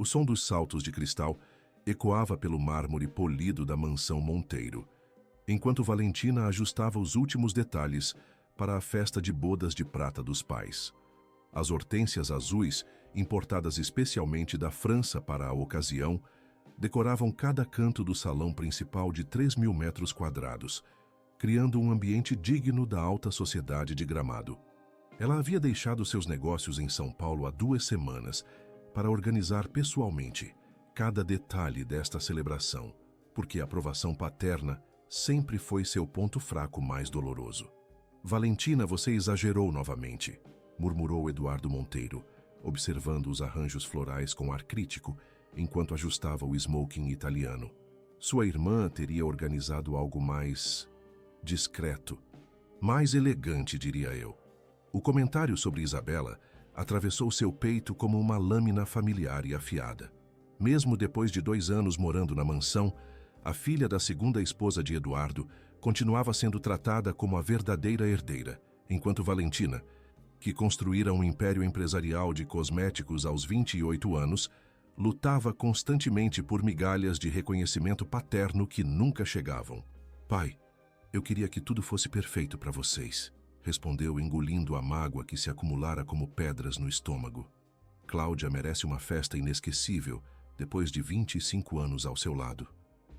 O som dos saltos de cristal ecoava pelo mármore polido da mansão Monteiro, enquanto Valentina ajustava os últimos detalhes para a festa de bodas de prata dos pais. As hortênsias azuis, importadas especialmente da França para a ocasião, decoravam cada canto do salão principal de 3.000 metros quadrados, criando um ambiente digno da alta sociedade de Gramado. Ela havia deixado seus negócios em São Paulo há 2 semanas para organizar pessoalmente cada detalhe desta celebração, porque a aprovação paterna sempre foi seu ponto fraco mais doloroso. "Valentina, você exagerou novamente", murmurou Eduardo Monteiro, observando os arranjos florais com ar crítico, enquanto ajustava o smoking italiano. Sua irmã teria organizado algo mais discreto, mais elegante, diria eu. O comentário sobre Isabela atravessou seu peito como uma lâmina familiar e afiada. Mesmo depois de 2 anos morando na mansão, a filha da segunda esposa de Eduardo continuava sendo tratada como a verdadeira herdeira, enquanto Valentina, que construíra um império empresarial de cosméticos aos 28 anos, lutava constantemente por migalhas de reconhecimento paterno que nunca chegavam. "Pai, eu queria que tudo fosse perfeito para vocês", respondeu, engolindo a mágoa que se acumulara como pedras no estômago. "Cláudia merece uma festa inesquecível depois de 25 anos ao seu lado."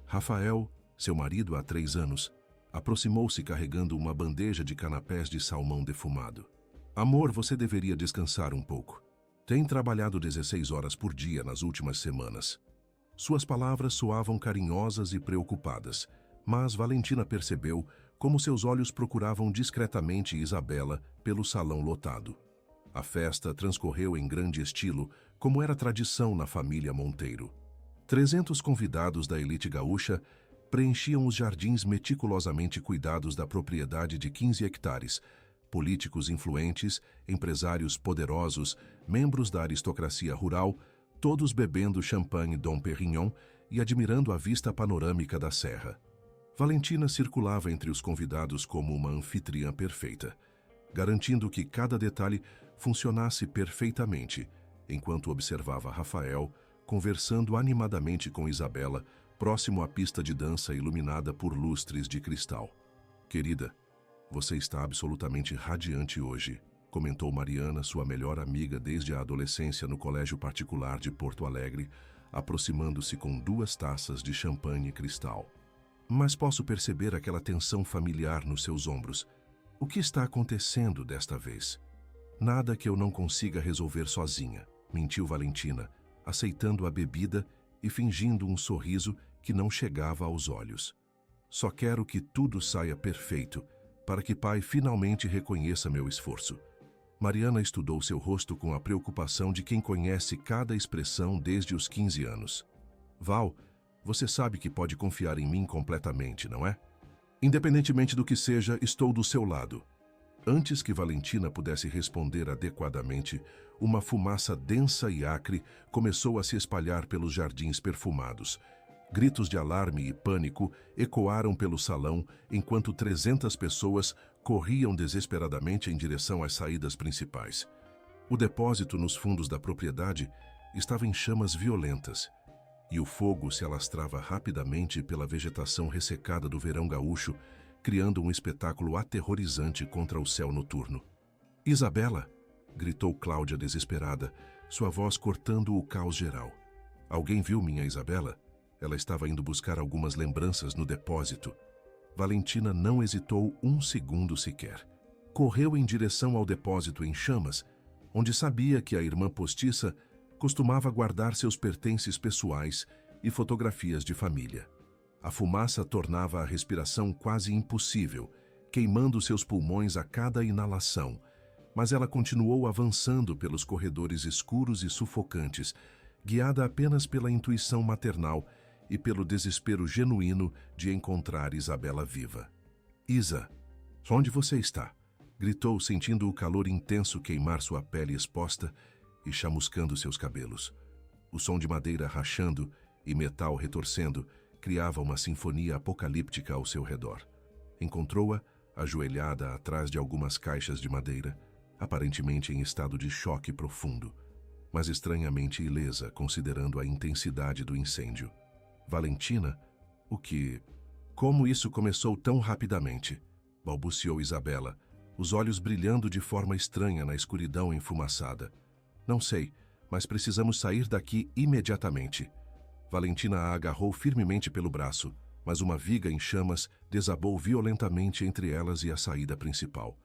Rafael, seu marido há 3 anos, aproximou-se carregando uma bandeja de canapés de salmão defumado. "Amor, você deveria descansar um pouco. Tem trabalhado 16 horas por dia nas últimas semanas." Suas palavras soavam carinhosas e preocupadas, mas Valentina percebeu como seus olhos procuravam discretamente Isabela pelo salão lotado. A festa transcorreu em grande estilo, como era tradição na família Monteiro. 300 convidados da elite gaúcha preenchiam os jardins meticulosamente cuidados da propriedade de 15 hectares, políticos influentes, empresários poderosos, membros da aristocracia rural, todos bebendo champanhe Dom Perignon e admirando a vista panorâmica da serra. Valentina circulava entre os convidados como uma anfitriã perfeita, garantindo que cada detalhe funcionasse perfeitamente, enquanto observava Rafael conversando animadamente com Isabela, próximo à pista de dança iluminada por lustres de cristal. "Querida, você está absolutamente radiante hoje", comentou Mariana, sua melhor amiga desde a adolescência no colégio particular de Porto Alegre, aproximando-se com 2 taças de champanhe cristal. "Mas posso perceber aquela tensão familiar nos seus ombros. O que está acontecendo desta vez?" "Nada que eu não consiga resolver sozinha", mentiu Valentina, aceitando a bebida e fingindo um sorriso que não chegava aos olhos. "Só quero que tudo saia perfeito, para que pai finalmente reconheça meu esforço." Mariana estudou seu rosto com a preocupação de quem conhece cada expressão desde os 15 anos. "Val, você sabe que pode confiar em mim completamente, não é? Independentemente do que seja, estou do seu lado." Antes que Valentina pudesse responder adequadamente, uma fumaça densa e acre começou a se espalhar pelos jardins perfumados. Gritos de alarme e pânico ecoaram pelo salão enquanto 300 pessoas corriam desesperadamente em direção às saídas principais. O depósito nos fundos da propriedade estava em chamas violentas, e o fogo se alastrava rapidamente pela vegetação ressecada do verão gaúcho, criando um espetáculo aterrorizante contra o céu noturno. "Isabela!" gritou Cláudia desesperada, sua voz cortando o caos geral. "Alguém viu minha Isabela? Ela estava indo buscar algumas lembranças no depósito." Valentina não hesitou um segundo sequer. Correu em direção ao depósito em chamas, onde sabia que a irmã postiça costumava guardar seus pertences pessoais e fotografias de família. A fumaça tornava a respiração quase impossível, queimando seus pulmões a cada inalação, mas ela continuou avançando pelos corredores escuros e sufocantes, guiada apenas pela intuição maternal e pelo desespero genuíno de encontrar Isabela viva. "Isa, onde você está?" gritou, sentindo o calor intenso queimar sua pele exposta e chamuscando seus cabelos. O som de madeira rachando e metal retorcendo criava uma sinfonia apocalíptica ao seu redor. Encontrou-a ajoelhada atrás de algumas caixas de madeira, aparentemente em estado de choque profundo. mas estranhamente ilesa, considerando a intensidade do incêndio. Valentina? O que... Como isso começou tão rapidamente? Balbuciou Isabela, os olhos brilhando de forma estranha na escuridão enfumaçada. Não sei, mas precisamos sair daqui imediatamente. Valentina a agarrou firmemente pelo braço, mas uma viga em chamas desabou violentamente entre elas e a saída principal.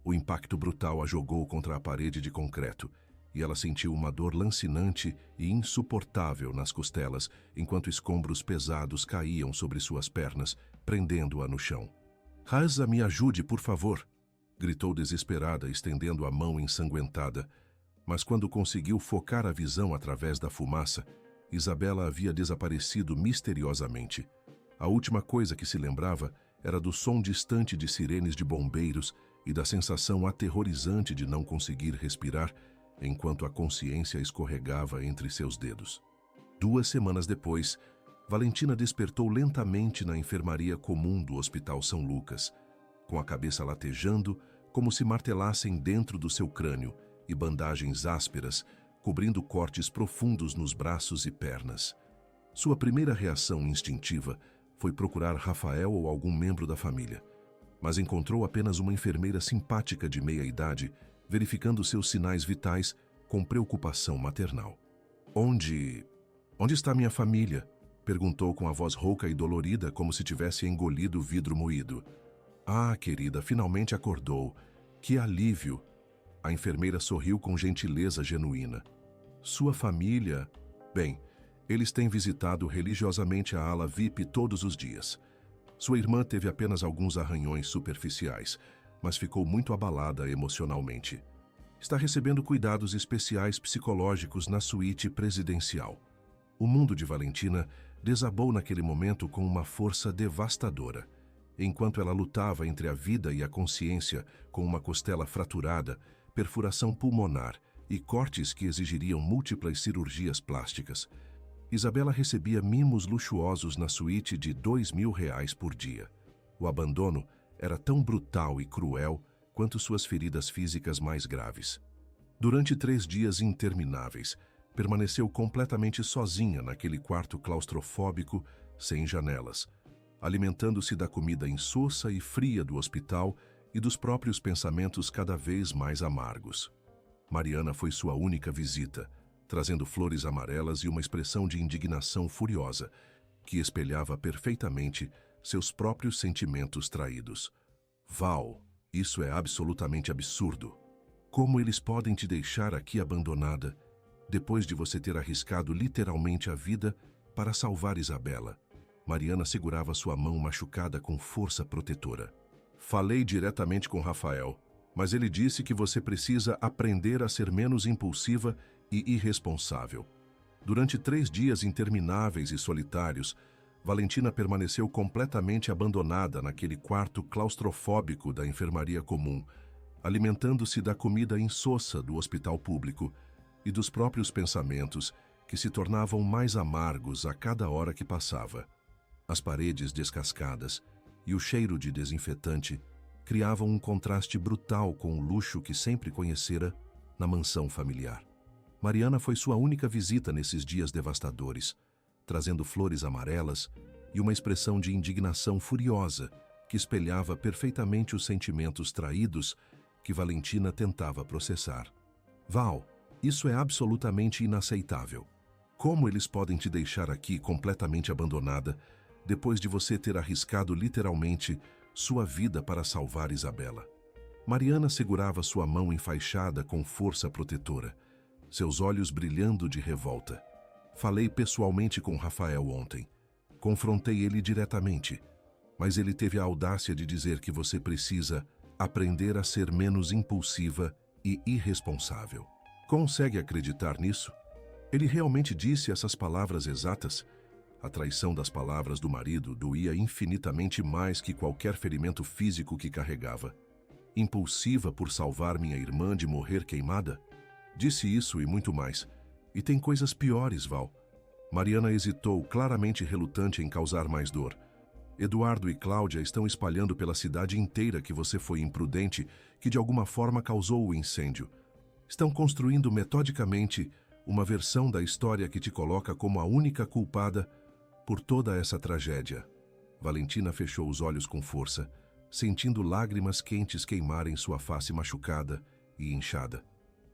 O impacto brutal a jogou contra a parede de concreto, e ela sentiu uma dor lancinante e insuportável nas costelas, enquanto escombros pesados caíam sobre suas pernas, prendendo-a no chão. "Raza, me ajude, por favor!" gritou desesperada, estendendo a mão ensanguentada. Mas quando conseguiu focar a visão através da fumaça, Isabela havia desaparecido misteriosamente. A última coisa que se lembrava era do som distante de sirenes de bombeiros e da sensação aterrorizante de não conseguir respirar enquanto a consciência escorregava entre seus dedos. 2 semanas depois, Valentina despertou lentamente na enfermaria comum do Hospital São Lucas, com a cabeça latejando como se martelassem dentro do seu crânio e bandagens ásperas, cobrindo cortes profundos nos braços e pernas. Sua primeira reação instintiva foi procurar Rafael ou algum membro da família, mas encontrou apenas uma enfermeira simpática de meia-idade, verificando seus sinais vitais com preocupação maternal. Onde está minha família?" perguntou com a voz rouca e dolorida, como se tivesse engolido vidro moído. "Ah, querida, finalmente acordou. Que alívio!" A enfermeira sorriu com gentileza genuína. "Sua família? Bem, eles têm visitado religiosamente a ala VIP todos os dias. Sua irmã teve apenas alguns arranhões superficiais, mas ficou muito abalada emocionalmente. Está recebendo cuidados especiais psicológicos na suíte presidencial." O mundo de Valentina desabou naquele momento com uma força devastadora. Enquanto ela lutava entre a vida e a consciência, com uma costela fraturada, perfuração pulmonar e cortes que exigiriam múltiplas cirurgias plásticas, Isabela recebia mimos luxuosos na suíte de R$ 2.000 por dia. O abandono era tão brutal e cruel quanto suas feridas físicas mais graves. Durante 3 dias intermináveis, permaneceu completamente sozinha naquele quarto claustrofóbico, sem janelas, alimentando-se da comida insossa e fria do hospital e dos próprios pensamentos cada vez mais amargos. Mariana foi sua única visita, trazendo flores amarelas e uma expressão de indignação furiosa, que espelhava perfeitamente seus próprios sentimentos traídos. "Val, isso é absolutamente absurdo. Como eles podem te deixar aqui abandonada, depois de você ter arriscado literalmente a vida para salvar Isabela?" Mariana segurava sua mão machucada com força protetora. "Falei diretamente com Rafael, mas ele disse que você precisa aprender a ser menos impulsiva e irresponsável." Durante 3 dias intermináveis e solitários, Valentina permaneceu completamente abandonada naquele quarto claustrofóbico da enfermaria comum, alimentando-se da comida insossa do hospital público e dos próprios pensamentos que se tornavam mais amargos a cada hora que passava. As paredes descascadas e o cheiro de desinfetante criavam um contraste brutal com o luxo que sempre conhecera na mansão familiar. Mariana foi sua única visita nesses dias devastadores, trazendo flores amarelas e uma expressão de indignação furiosa que espelhava perfeitamente os sentimentos traídos que Valentina tentava processar. "Val, isso é absolutamente inaceitável. Como eles podem te deixar aqui completamente abandonada depois de você ter arriscado literalmente sua vida para salvar Isabela?" Mariana segurava sua mão enfaixada com força protetora, seus olhos brilhando de revolta. "Falei pessoalmente com Rafael ontem. Confrontei ele diretamente, mas ele teve a audácia de dizer que você precisa aprender a ser menos impulsiva e irresponsável." Consegue acreditar nisso? Ele realmente disse essas palavras exatas? A traição das palavras do marido doía infinitamente mais que qualquer ferimento físico que carregava. "Impulsiva por salvar minha irmã de morrer queimada?" Disse isso e muito mais. E tem coisas piores, Val. Mariana hesitou, claramente relutante em causar mais dor. "Eduardo e Cláudia estão espalhando pela cidade inteira que você foi imprudente, que de alguma forma causou o incêndio. Estão construindo metodicamente uma versão da história que te coloca como a única culpada por toda essa tragédia. Valentina fechou os olhos com força, sentindo lágrimas quentes queimarem sua face machucada e inchada.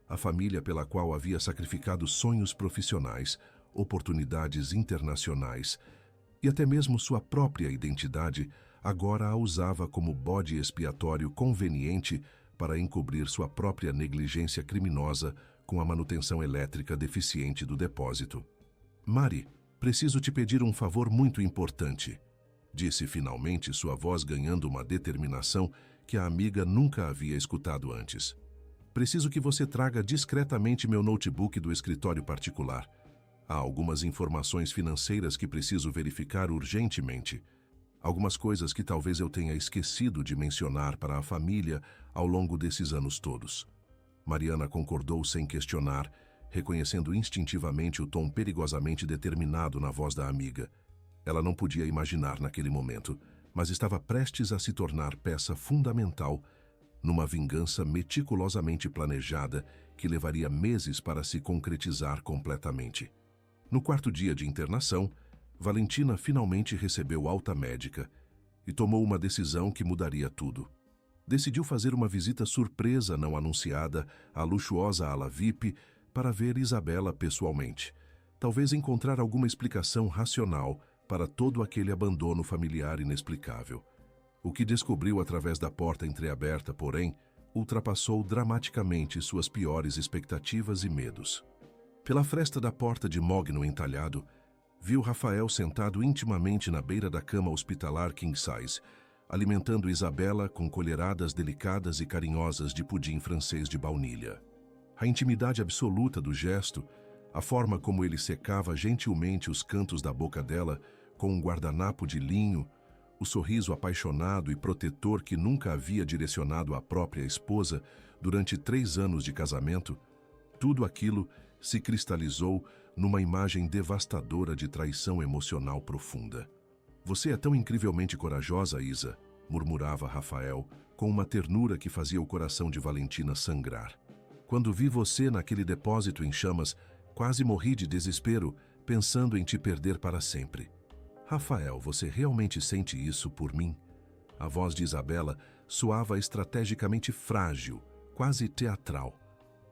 A família pela qual havia sacrificado sonhos profissionais, oportunidades internacionais e até mesmo sua própria identidade, agora a usava como bode expiatório conveniente para encobrir sua própria negligência criminosa com a manutenção elétrica deficiente do depósito. Mari, preciso te pedir um favor muito importante, disse finalmente, sua voz ganhando uma determinação que a amiga nunca havia escutado antes. Preciso que você traga discretamente meu notebook do escritório particular. Há algumas informações financeiras que preciso verificar urgentemente. Algumas coisas que talvez eu tenha esquecido de mencionar para a família ao longo desses anos todos. Mariana concordou sem questionar, reconhecendo instintivamente o tom perigosamente determinado na voz da amiga. Ela não podia imaginar naquele momento, mas estava prestes a se tornar peça fundamental numa vingança meticulosamente planejada que levaria meses para se concretizar completamente. No quarto dia de internação, Valentina finalmente recebeu alta médica e tomou uma decisão que mudaria tudo. Decidiu fazer uma visita surpresa não anunciada à luxuosa ala VIP para ver Isabela pessoalmente. Talvez encontrar alguma explicação racional para todo aquele abandono familiar inexplicável. O que descobriu através da porta entreaberta, porém, ultrapassou dramaticamente suas piores expectativas e medos. Pela fresta da porta de mogno entalhado, viu Rafael sentado intimamente na beira da cama hospitalar king size, alimentando Isabela com colheradas delicadas e carinhosas de pudim francês de baunilha. A intimidade absoluta do gesto, a forma como ele secava gentilmente os cantos da boca dela com um guardanapo de linho, o sorriso apaixonado e protetor que nunca havia direcionado à própria esposa durante 3 anos de casamento, tudo aquilo se cristalizou numa imagem devastadora de traição emocional profunda. Você é tão incrivelmente corajosa, Isa, murmurava Rafael, com uma ternura que fazia o coração de Valentina sangrar. Quando vi você naquele depósito em chamas, quase morri de desespero, pensando em te perder para sempre. Rafael, você realmente sente isso por mim? A voz de Isabela soava estrategicamente frágil, quase teatral.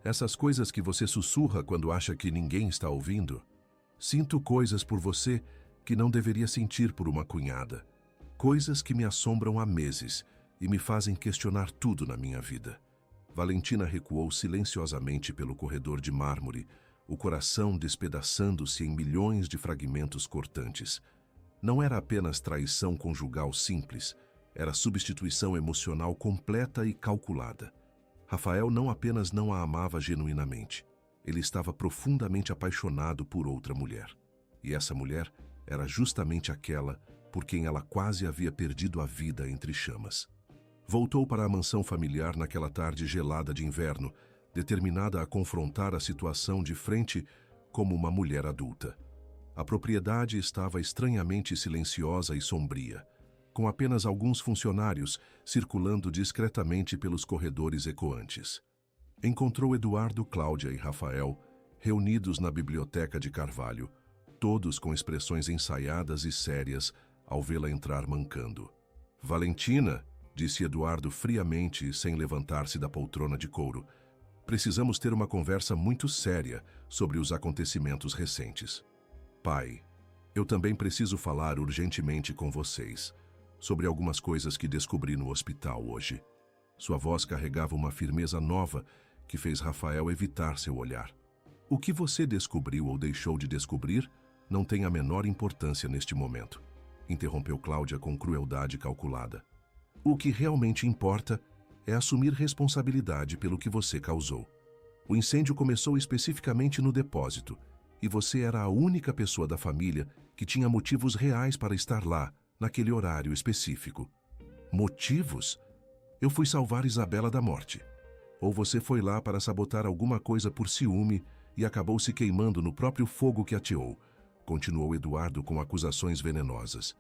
Essas coisas que você sussurra quando acha que ninguém está ouvindo? Sinto coisas por você que não deveria sentir por uma cunhada. Coisas que me assombram há meses e me fazem questionar tudo na minha vida. Valentina recuou silenciosamente pelo corredor de mármore, o coração despedaçando-se em milhões de fragmentos cortantes. Não era apenas traição conjugal simples, era substituição emocional completa e calculada. Rafael não apenas não a amava genuinamente, ele estava profundamente apaixonado por outra mulher. E essa mulher era justamente aquela por quem ela quase havia perdido a vida entre chamas. Voltou para a mansão familiar naquela tarde gelada de inverno, determinada a confrontar a situação de frente como uma mulher adulta. A propriedade estava estranhamente silenciosa e sombria, com apenas alguns funcionários circulando discretamente pelos corredores ecoantes. Encontrou Eduardo, Cláudia e Rafael reunidos na biblioteca de Carvalho, todos com expressões ensaiadas e sérias ao vê-la entrar mancando. Valentina, disse Eduardo friamente e sem levantar-se da poltrona de couro, precisamos ter uma conversa muito séria sobre os acontecimentos recentes. Pai, eu também preciso falar urgentemente com vocês sobre algumas coisas que descobri no hospital hoje. Sua voz carregava uma firmeza nova que fez Rafael evitar seu olhar. O que você descobriu ou deixou de descobrir não tem a menor importância neste momento, interrompeu Cláudia com crueldade calculada. O que realmente importa é assumir responsabilidade pelo que você causou. O incêndio começou especificamente no depósito, e você era a única pessoa da família que tinha motivos reais para estar lá, naquele horário específico. Motivos? Eu fui salvar Isabela da morte. Ou você foi lá para sabotar alguma coisa por ciúme e acabou se queimando no próprio fogo que ateou, continuou Eduardo com acusações venenosas.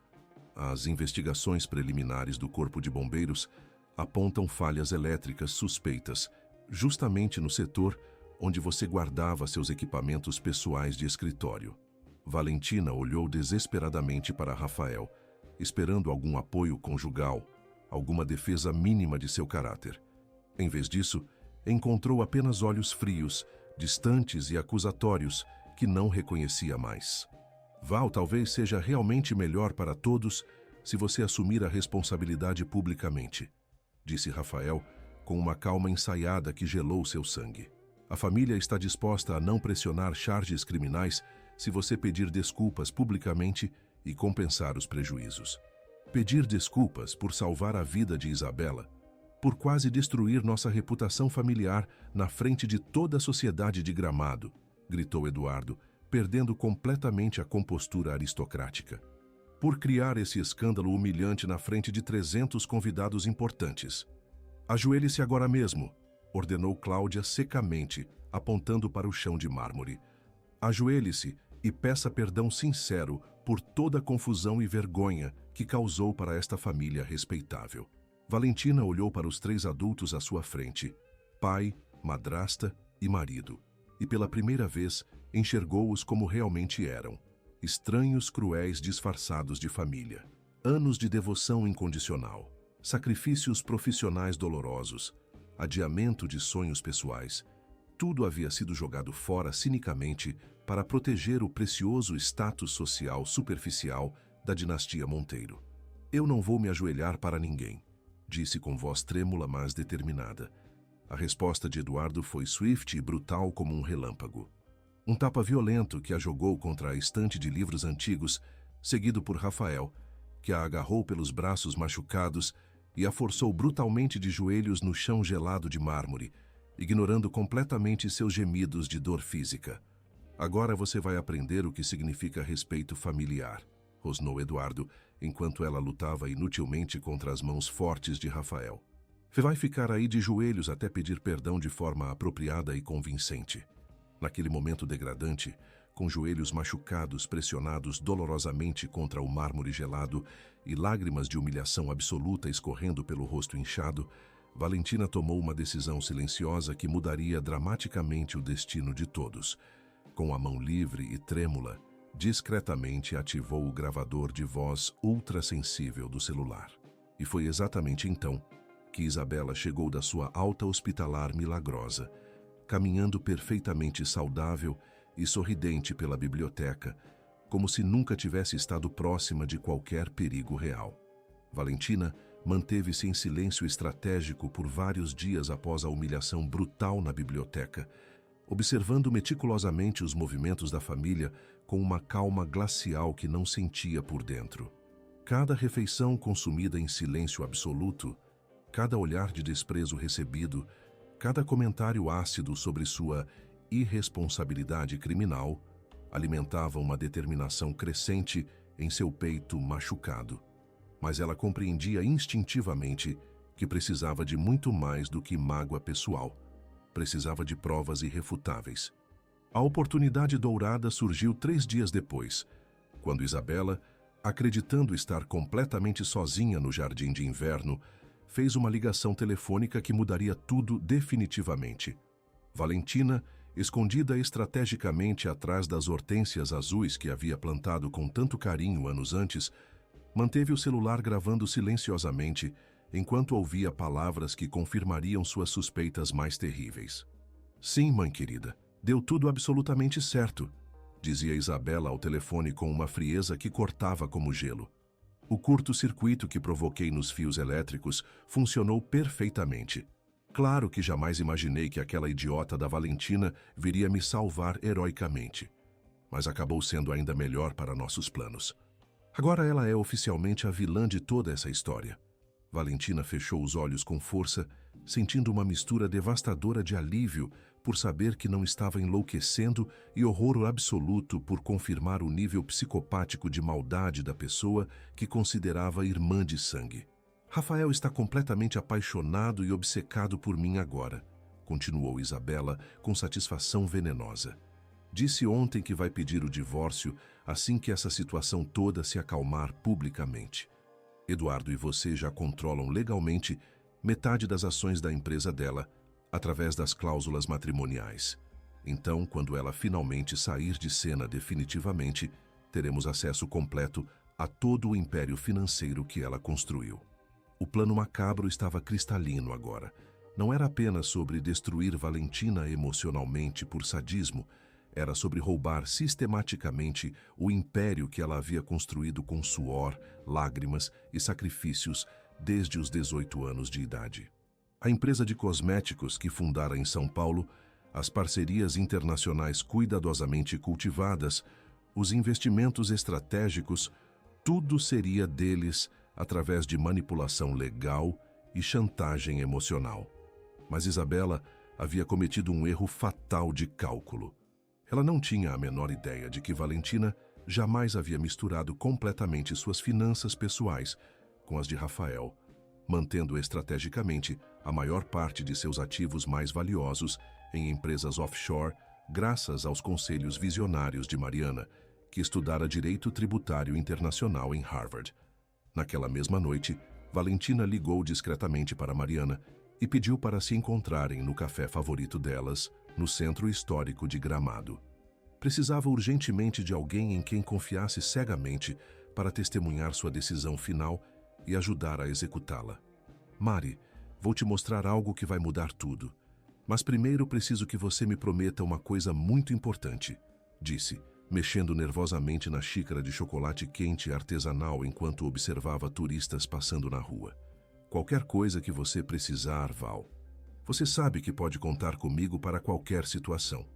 As investigações preliminares do Corpo de Bombeiros apontam falhas elétricas suspeitas, justamente no setor onde você guardava seus equipamentos pessoais de escritório. Valentina olhou desesperadamente para Rafael, esperando algum apoio conjugal, alguma defesa mínima de seu caráter. Em vez disso, encontrou apenas olhos frios, distantes e acusatórios, que não reconhecia mais. Val, talvez seja realmente melhor para todos se você assumir a responsabilidade publicamente, disse Rafael, com uma calma ensaiada que gelou seu sangue. A família está disposta a não pressionar charges criminais se você pedir desculpas publicamente e compensar os prejuízos. Pedir desculpas por salvar a vida de Isabela, por quase destruir nossa reputação familiar na frente de toda a sociedade de Gramado, gritou Eduardo, perdendo completamente a compostura aristocrática. Por criar esse escândalo humilhante na frente de 300 convidados importantes. Ajoelhe-se agora mesmo, ordenou Cláudia secamente, apontando para o chão de mármore. Ajoelhe-se e peça perdão sincero por toda a confusão e vergonha que causou para esta família respeitável. Valentina olhou para os 3 adultos à sua frente, pai, madrasta e marido, e pela primeira vez enxergou-os como realmente eram, estranhos cruéis disfarçados de família. Anos de devoção incondicional, sacrifícios profissionais dolorosos, adiamento de sonhos pessoais, tudo havia sido jogado fora cinicamente para proteger o precioso status social superficial da dinastia Monteiro. Eu não vou me ajoelhar para ninguém, disse com voz trêmula, mas determinada. A resposta de Eduardo foi swift e brutal como um relâmpago. Um tapa violento que a jogou contra a estante de livros antigos, seguido por Rafael, que a agarrou pelos braços machucados e a forçou brutalmente de joelhos no chão gelado de mármore, ignorando completamente seus gemidos de dor física. Agora você vai aprender o que significa respeito familiar, rosnou Eduardo, enquanto ela lutava inutilmente contra as mãos fortes de Rafael. Você vai ficar aí de joelhos até pedir perdão de forma apropriada e convincente. Naquele momento degradante, com joelhos machucados pressionados dolorosamente contra o mármore gelado e lágrimas de humilhação absoluta escorrendo pelo rosto inchado, Valentina tomou uma decisão silenciosa que mudaria dramaticamente o destino de todos. Com a mão livre e trêmula, discretamente ativou o gravador de voz ultrassensível do celular. E foi exatamente então que Isabela chegou da sua alta hospitalar milagrosa, caminhando perfeitamente saudável e sorridente pela biblioteca, como se nunca tivesse estado próxima de qualquer perigo real. Valentina manteve-se em silêncio estratégico por vários dias após a humilhação brutal na biblioteca, observando meticulosamente os movimentos da família com uma calma glacial que não sentia por dentro. Cada refeição consumida em silêncio absoluto, cada olhar de desprezo recebido, cada comentário ácido sobre sua irresponsabilidade criminal, alimentava uma determinação crescente em seu peito machucado. Mas ela compreendia instintivamente que precisava de muito mais do que mágoa pessoal. Precisava de provas irrefutáveis. A oportunidade dourada surgiu 3 dias depois, quando Isabela, acreditando estar completamente sozinha no jardim de inverno, fez uma ligação telefônica que mudaria tudo definitivamente. Valentina, escondida estrategicamente atrás das hortênsias azuis que havia plantado com tanto carinho anos antes, manteve o celular gravando silenciosamente enquanto ouvia palavras que confirmariam suas suspeitas mais terríveis. Sim, mãe querida, deu tudo absolutamente certo, dizia Isabela ao telefone com uma frieza que cortava como gelo. O curto-circuito que provoquei nos fios elétricos funcionou perfeitamente. Claro que jamais imaginei que aquela idiota da Valentina viria me salvar heroicamente. Mas acabou sendo ainda melhor para nossos planos. Agora ela é oficialmente a vilã de toda essa história. Valentina fechou os olhos com força, sentindo uma mistura devastadora de alívio por saber que não estava enlouquecendo e horror absoluto por confirmar o nível psicopático de maldade da pessoa que considerava irmã de sangue. Rafael está completamente apaixonado e obcecado por mim agora, continuou Isabela com satisfação venenosa. Disse ontem que vai pedir o divórcio assim que essa situação toda se acalmar publicamente. Eduardo e você já controlam legalmente metade das ações da empresa dela, através das cláusulas matrimoniais. Então, quando ela finalmente sair de cena definitivamente, teremos acesso completo a todo o império financeiro que ela construiu. O plano macabro estava cristalino agora. Não era apenas sobre destruir Valentina emocionalmente por sadismo, era sobre roubar sistematicamente o império que ela havia construído com suor, lágrimas e sacrifícios desde os 18 anos de idade. A empresa de cosméticos que fundara em São Paulo, as parcerias internacionais cuidadosamente cultivadas, os investimentos estratégicos, tudo seria deles através de manipulação legal e chantagem emocional. Mas Isabela havia cometido um erro fatal de cálculo. Ela não tinha a menor ideia de que Valentina jamais havia misturado completamente suas finanças pessoais com as de Rafael, mantendo estrategicamente a maior parte de seus ativos mais valiosos em empresas offshore, graças aos conselhos visionários de Mariana, que estudara Direito Tributário Internacional em Harvard. Naquela mesma noite, Valentina ligou discretamente para Mariana e pediu para se encontrarem no café favorito delas, no centro histórico de Gramado. Precisava urgentemente de alguém em quem confiasse cegamente para testemunhar sua decisão final e ajudar a executá-la. Mari, vou te mostrar algo que vai mudar tudo. Mas primeiro preciso que você me prometa uma coisa muito importante, disse, mexendo nervosamente na xícara de chocolate quente artesanal enquanto observava turistas passando na rua. Qualquer coisa que você precisar, Val. Você sabe que pode contar comigo para qualquer situação.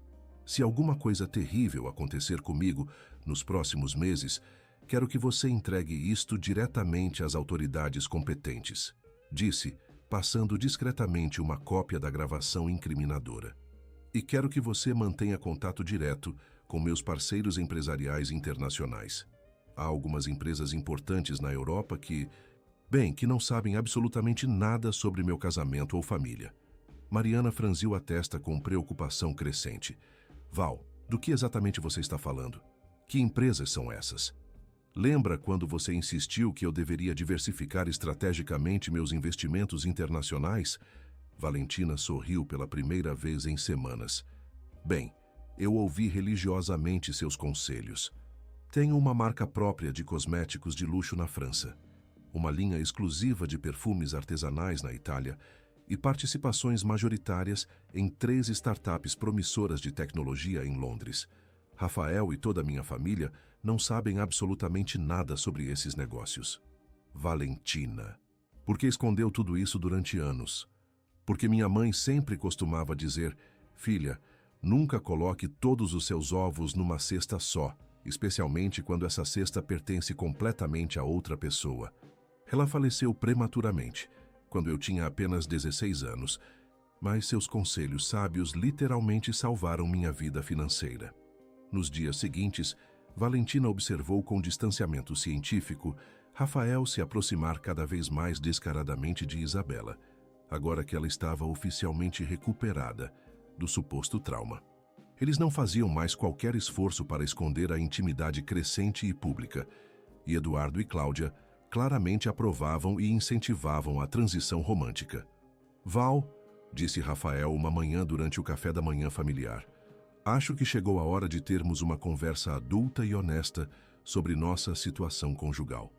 Se alguma coisa terrível acontecer comigo nos próximos meses, quero que você entregue isto diretamente às autoridades competentes, disse, passando discretamente uma cópia da gravação incriminadora. E quero que você mantenha contato direto com meus parceiros empresariais internacionais. Há algumas empresas importantes na Europa que não sabem absolutamente nada sobre meu casamento ou família. Mariana franziu a testa com preocupação crescente. Val, do que exatamente você está falando? Que empresas são essas? Lembra quando você insistiu que eu deveria diversificar estrategicamente meus investimentos internacionais? Valentina sorriu pela primeira vez em semanas. Bem, eu ouvi religiosamente seus conselhos. Tenho uma marca própria de cosméticos de luxo na França, uma linha exclusiva de perfumes artesanais na Itália e participações majoritárias em 3 startups promissoras de tecnologia em Londres. Rafael e toda a minha família não sabem absolutamente nada sobre esses negócios. Valentina. Por que escondeu tudo isso durante anos? Porque minha mãe sempre costumava dizer, filha, nunca coloque todos os seus ovos numa cesta só, especialmente quando essa cesta pertence completamente a outra pessoa. Ela faleceu prematuramente, quando eu tinha apenas 16 anos, mas seus conselhos sábios literalmente salvaram minha vida financeira. Nos dias seguintes, Valentina observou com distanciamento científico Rafael se aproximar cada vez mais descaradamente de Isabela, agora que ela estava oficialmente recuperada do suposto trauma. Eles não faziam mais qualquer esforço para esconder a intimidade crescente e pública, e Eduardo e Cláudia claramente aprovavam e incentivavam a transição romântica. Val, disse Rafael uma manhã durante o café da manhã familiar, acho que chegou a hora de termos uma conversa adulta e honesta sobre nossa situação conjugal.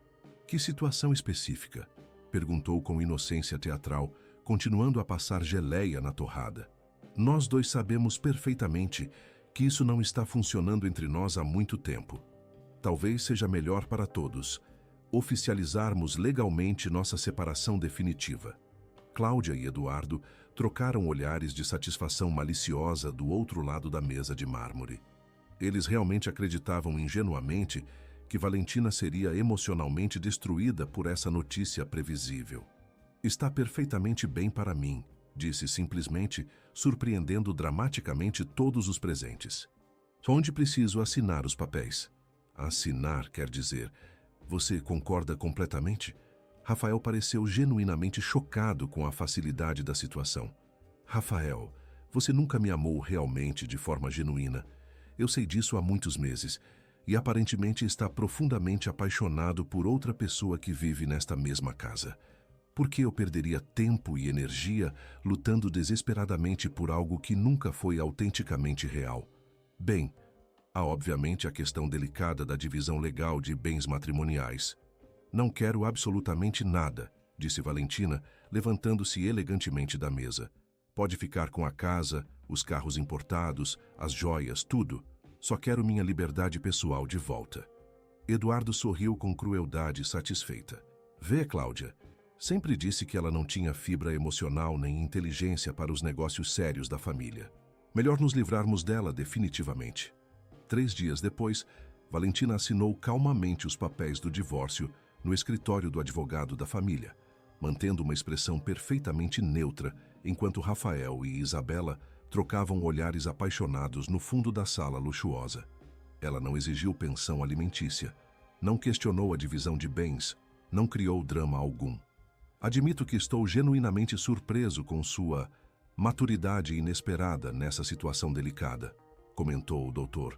Que situação específica? Perguntou com inocência teatral, continuando a passar geleia na torrada. Nós dois sabemos perfeitamente que isso não está funcionando entre nós há muito tempo. Talvez seja melhor para todos oficializarmos legalmente nossa separação definitiva. Cláudia e Eduardo trocaram olhares de satisfação maliciosa do outro lado da mesa de mármore. Eles realmente acreditavam ingenuamente que Valentina seria emocionalmente destruída por essa notícia previsível. Está perfeitamente bem para mim, disse simplesmente, surpreendendo dramaticamente todos os presentes. Onde preciso assinar os papéis? Assinar quer dizer... Você concorda completamente? Rafael pareceu genuinamente chocado com a facilidade da situação. Rafael, você nunca me amou realmente de forma genuína. Eu sei disso há muitos meses e aparentemente está profundamente apaixonado por outra pessoa que vive nesta mesma casa. Por que eu perderia tempo e energia lutando desesperadamente por algo que nunca foi autenticamente real? Bem, há obviamente a questão delicada da divisão legal de bens matrimoniais. Não quero absolutamente nada, disse Valentina, levantando-se elegantemente da mesa. Pode ficar com a casa, os carros importados, as joias, tudo. Só quero minha liberdade pessoal de volta. Eduardo sorriu com crueldade satisfeita. Vê, Cláudia, sempre disse que ela não tinha fibra emocional nem inteligência para os negócios sérios da família. Melhor nos livrarmos dela definitivamente. 3 dias depois, Valentina assinou calmamente os papéis do divórcio no escritório do advogado da família, mantendo uma expressão perfeitamente neutra, enquanto Rafael e Isabela trocavam olhares apaixonados no fundo da sala luxuosa. Ela não exigiu pensão alimentícia, não questionou a divisão de bens, não criou drama algum. Admito que estou genuinamente surpreso com sua maturidade inesperada nessa situação delicada, comentou o doutor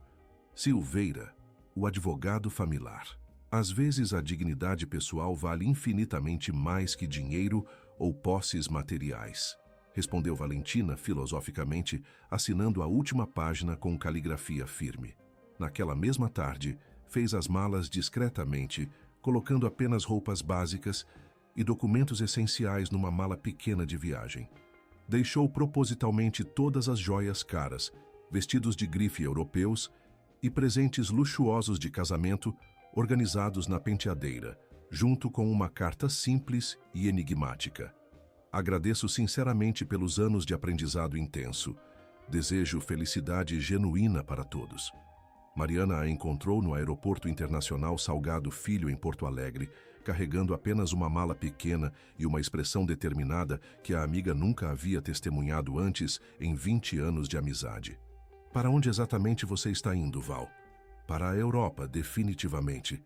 Silveira, o advogado familiar. Às vezes a dignidade pessoal vale infinitamente mais que dinheiro ou posses materiais, respondeu Valentina filosoficamente, assinando a última página com caligrafia firme. Naquela mesma tarde, fez as malas discretamente, colocando apenas roupas básicas e documentos essenciais numa mala pequena de viagem. Deixou propositalmente todas as joias caras, vestidos de grife europeus e presentes luxuosos de casamento organizados na penteadeira, junto com uma carta simples e enigmática. Agradeço sinceramente pelos anos de aprendizado intenso. Desejo felicidade genuína para todos. Mariana a encontrou no Aeroporto Internacional Salgado Filho, em Porto Alegre, carregando apenas uma mala pequena e uma expressão determinada que a amiga nunca havia testemunhado antes em 20 anos de amizade. Para onde exatamente você está indo, Val? Para a Europa, definitivamente.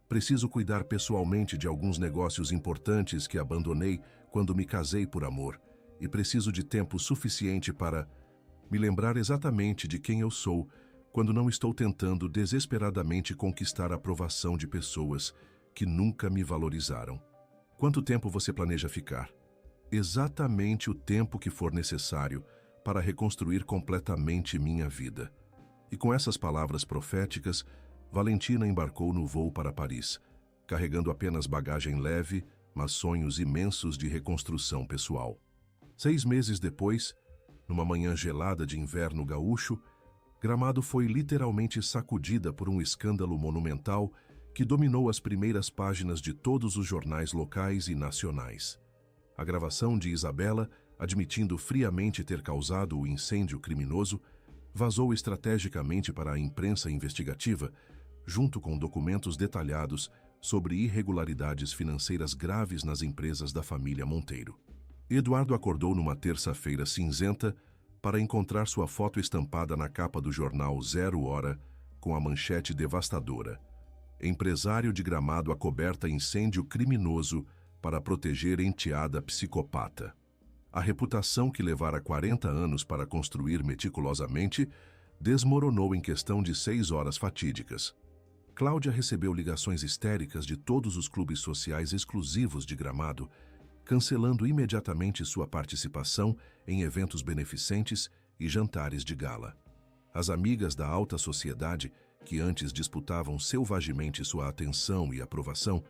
Preciso cuidar pessoalmente de alguns negócios importantes que abandonei quando me casei por amor, e preciso de tempo suficiente para me lembrar exatamente de quem eu sou quando não estou tentando desesperadamente conquistar a aprovação de pessoas que nunca me valorizaram. Quanto tempo você planeja ficar? Exatamente o tempo que for necessário para reconstruir completamente minha vida. E com essas palavras proféticas, Valentina embarcou no voo para Paris, carregando apenas bagagem leve, mas sonhos imensos de reconstrução pessoal. 6 meses depois, numa manhã gelada de inverno gaúcho, Gramado foi literalmente sacudida por um escândalo monumental que dominou as primeiras páginas de todos os jornais locais e nacionais. A gravação de Isabela, admitindo friamente ter causado o incêndio criminoso, vazou estrategicamente para a imprensa investigativa, junto com documentos detalhados sobre irregularidades financeiras graves nas empresas da família Monteiro. Eduardo acordou numa terça-feira cinzenta para encontrar sua foto estampada na capa do jornal 0 Hora, com a manchete devastadora: empresário de Gramado acoberta incêndio criminoso para proteger enteada psicopata. A reputação que levara 40 anos para construir meticulosamente desmoronou em questão de 6 horas fatídicas. Cláudia recebeu ligações histéricas de todos os clubes sociais exclusivos de Gramado, cancelando imediatamente sua participação em eventos beneficentes e jantares de gala. As amigas da alta sociedade, que antes disputavam selvagemente sua atenção e aprovação,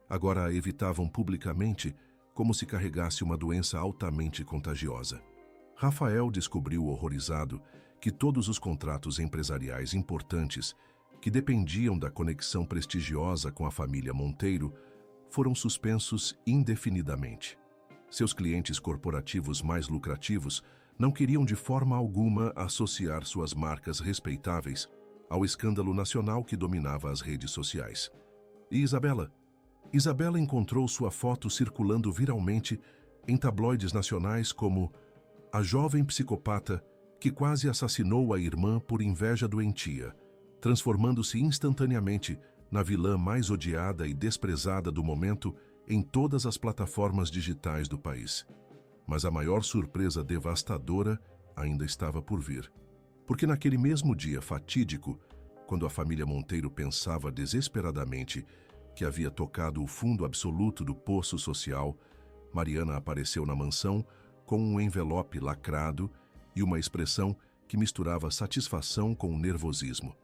agora a evitavam publicamente como se carregasse uma doença altamente contagiosa. Rafael descobriu horrorizado que todos os contratos empresariais importantes que dependiam da conexão prestigiosa com a família Monteiro foram suspensos indefinidamente. Seus clientes corporativos mais lucrativos não queriam de forma alguma associar suas marcas respeitáveis ao escândalo nacional que dominava as redes sociais. E Isabela? Isabela encontrou sua foto circulando viralmente em tabloides nacionais como a jovem psicopata que quase assassinou a irmã por inveja doentia, transformando-se instantaneamente na vilã mais odiada e desprezada do momento em todas as plataformas digitais do país. Mas a maior surpresa devastadora ainda estava por vir. Porque naquele mesmo dia fatídico, quando a família Monteiro pensava desesperadamente que havia tocado o fundo absoluto do poço social, Mariana apareceu na mansão com um envelope lacrado e uma expressão que misturava satisfação com nervosismo.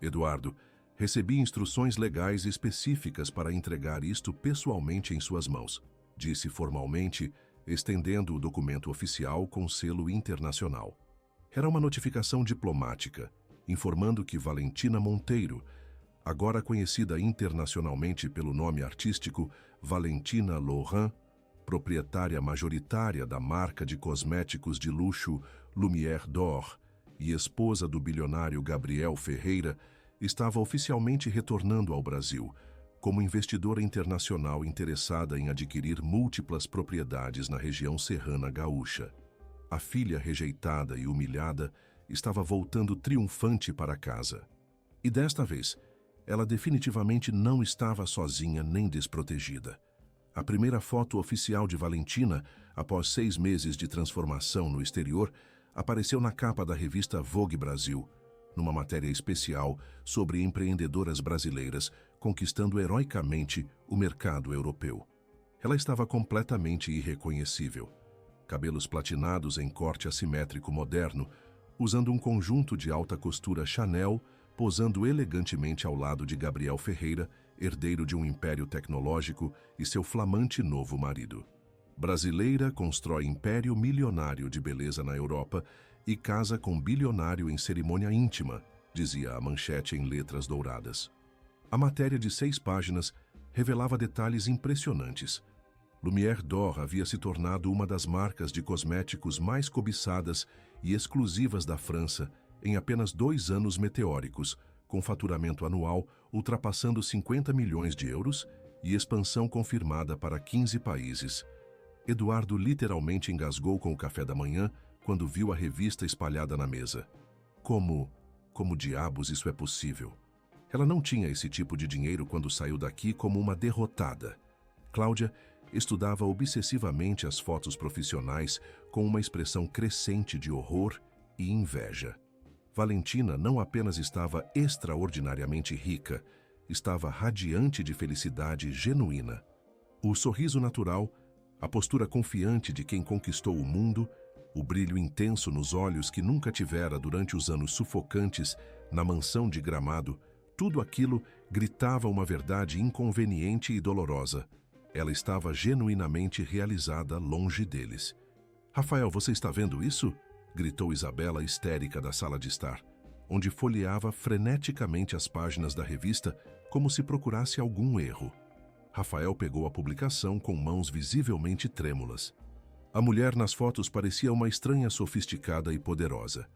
Eduardo, recebi instruções legais específicas para entregar isto pessoalmente em suas mãos, disse formalmente, estendendo o documento oficial com selo internacional. Era uma notificação diplomática, informando que Valentina Monteiro, agora conhecida internacionalmente pelo nome artístico Valentina Laurent, proprietária majoritária da marca de cosméticos de luxo Lumière d'Or e esposa do bilionário Gabriel Ferreira, estava oficialmente retornando ao Brasil, como investidora internacional interessada em adquirir múltiplas propriedades na região serrana gaúcha. A filha rejeitada e humilhada estava voltando triunfante para casa. E desta vez, ela definitivamente não estava sozinha nem desprotegida. A primeira foto oficial de Valentina, após 6 meses de transformação no exterior, apareceu na capa da revista Vogue Brasil, numa matéria especial sobre empreendedoras brasileiras conquistando heroicamente o mercado europeu. Ela estava completamente irreconhecível. Cabelos platinados em corte assimétrico moderno, usando um conjunto de alta costura Chanel, posando elegantemente ao lado de Gabriel Ferreira, herdeiro de um império tecnológico, e seu flamante novo marido. Brasileira constrói império milionário de beleza na Europa e casa com bilionário em cerimônia íntima, dizia a manchete em letras douradas. A matéria de 6 páginas revelava detalhes impressionantes. Lumière d'Or havia se tornado uma das marcas de cosméticos mais cobiçadas e exclusivas da França em apenas 2 anos meteóricos, com faturamento anual ultrapassando 50 milhões de euros e expansão confirmada para 15 países. Eduardo literalmente engasgou com o café da manhã quando viu a revista espalhada na mesa. Como diabos isso é possível? Ela não tinha esse tipo de dinheiro quando saiu daqui como uma derrotada. Cláudia estudava obsessivamente as fotos profissionais com uma expressão crescente de horror e inveja. Valentina não apenas estava extraordinariamente rica, estava radiante de felicidade genuína. O sorriso natural, a postura confiante de quem conquistou o mundo, o brilho intenso nos olhos que nunca tivera durante os anos sufocantes na mansão de Gramado, tudo aquilo gritava uma verdade inconveniente e dolorosa. Ela estava genuinamente realizada longe deles. "Rafael, você está vendo isso?" gritou Isabela histérica da sala de estar, onde folheava freneticamente as páginas da revista como se procurasse algum erro. Rafael pegou a publicação com mãos visivelmente trêmulas. A mulher nas fotos parecia uma estranha sofisticada e poderosa.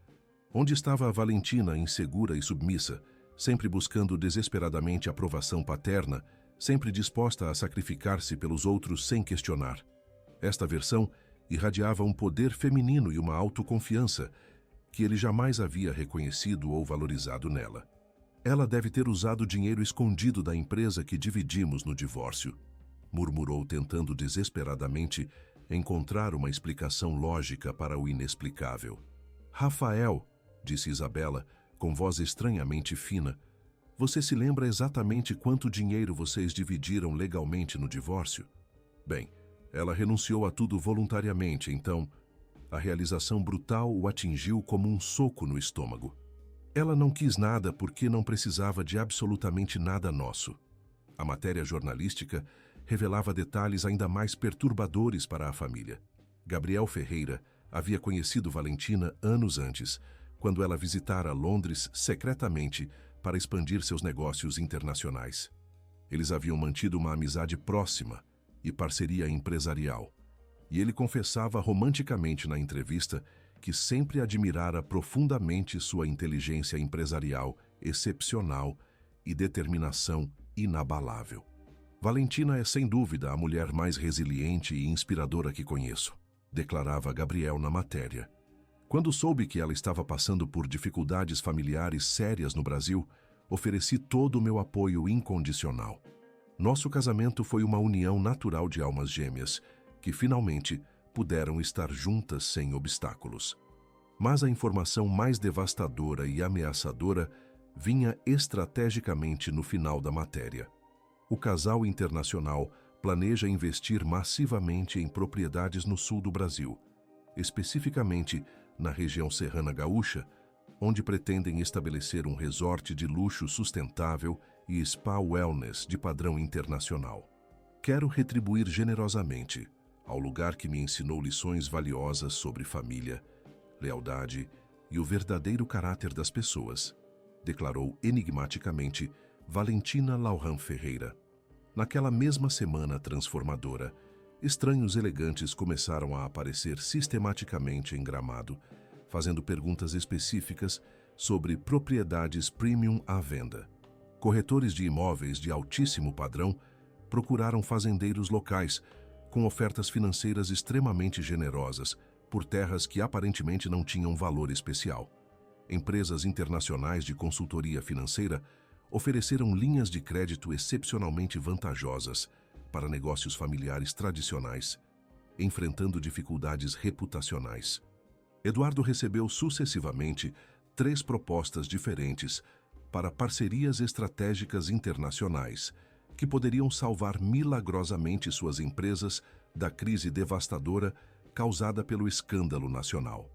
Onde estava a Valentina insegura e submissa, sempre buscando desesperadamente aprovação paterna, sempre disposta a sacrificar-se pelos outros sem questionar? Esta versão irradiava um poder feminino e uma autoconfiança que ele jamais havia reconhecido ou valorizado nela. "Ela deve ter usado o dinheiro escondido da empresa que dividimos no divórcio", murmurou, tentando desesperadamente encontrar uma explicação lógica para o inexplicável. "Rafael", disse Isabela, com voz estranhamente fina, "você se lembra exatamente quanto dinheiro vocês dividiram legalmente no divórcio?" Bem, ela renunciou a tudo voluntariamente, então a realização brutal o atingiu como um soco no estômago. Ela não quis nada porque não precisava de absolutamente nada nosso. A matéria jornalística revelava detalhes ainda mais perturbadores para a família. Gabriel Ferreira havia conhecido Valentina anos antes, quando ela visitara Londres secretamente para expandir seus negócios internacionais. Eles haviam mantido uma amizade próxima e parceria empresarial, e ele confessava romanticamente na entrevista que sempre admirara profundamente sua inteligência empresarial excepcional e determinação inabalável. "Valentina é sem dúvida a mulher mais resiliente e inspiradora que conheço", declarava Gabriel na matéria. "Quando soube que ela estava passando por dificuldades familiares sérias no Brasil, ofereci todo o meu apoio incondicional. Nosso casamento foi uma união natural de almas gêmeas, que finalmente puderam estar juntas sem obstáculos." Mas a informação mais devastadora e ameaçadora vinha estrategicamente no final da matéria. O casal internacional planeja investir massivamente em propriedades no sul do Brasil, especificamente na região serrana gaúcha, onde pretendem estabelecer um resort de luxo sustentável e spa wellness de padrão internacional. Quero retribuir generosamente ao lugar que me ensinou lições valiosas sobre família, lealdade e o verdadeiro caráter das pessoas, declarou enigmaticamente Valentina Lauran Ferreira. Naquela mesma semana transformadora, estranhos elegantes começaram a aparecer sistematicamente em Gramado, fazendo perguntas específicas sobre propriedades premium à venda. Corretores de imóveis de altíssimo padrão procuraram fazendeiros locais com ofertas financeiras extremamente generosas por terras que aparentemente não tinham valor especial. Empresas internacionais de consultoria financeira ofereceram linhas de crédito excepcionalmente vantajosas para negócios familiares tradicionais, enfrentando dificuldades reputacionais. Eduardo recebeu sucessivamente 3 propostas diferentes para parcerias estratégicas internacionais que poderiam salvar milagrosamente suas empresas da crise devastadora causada pelo escândalo nacional.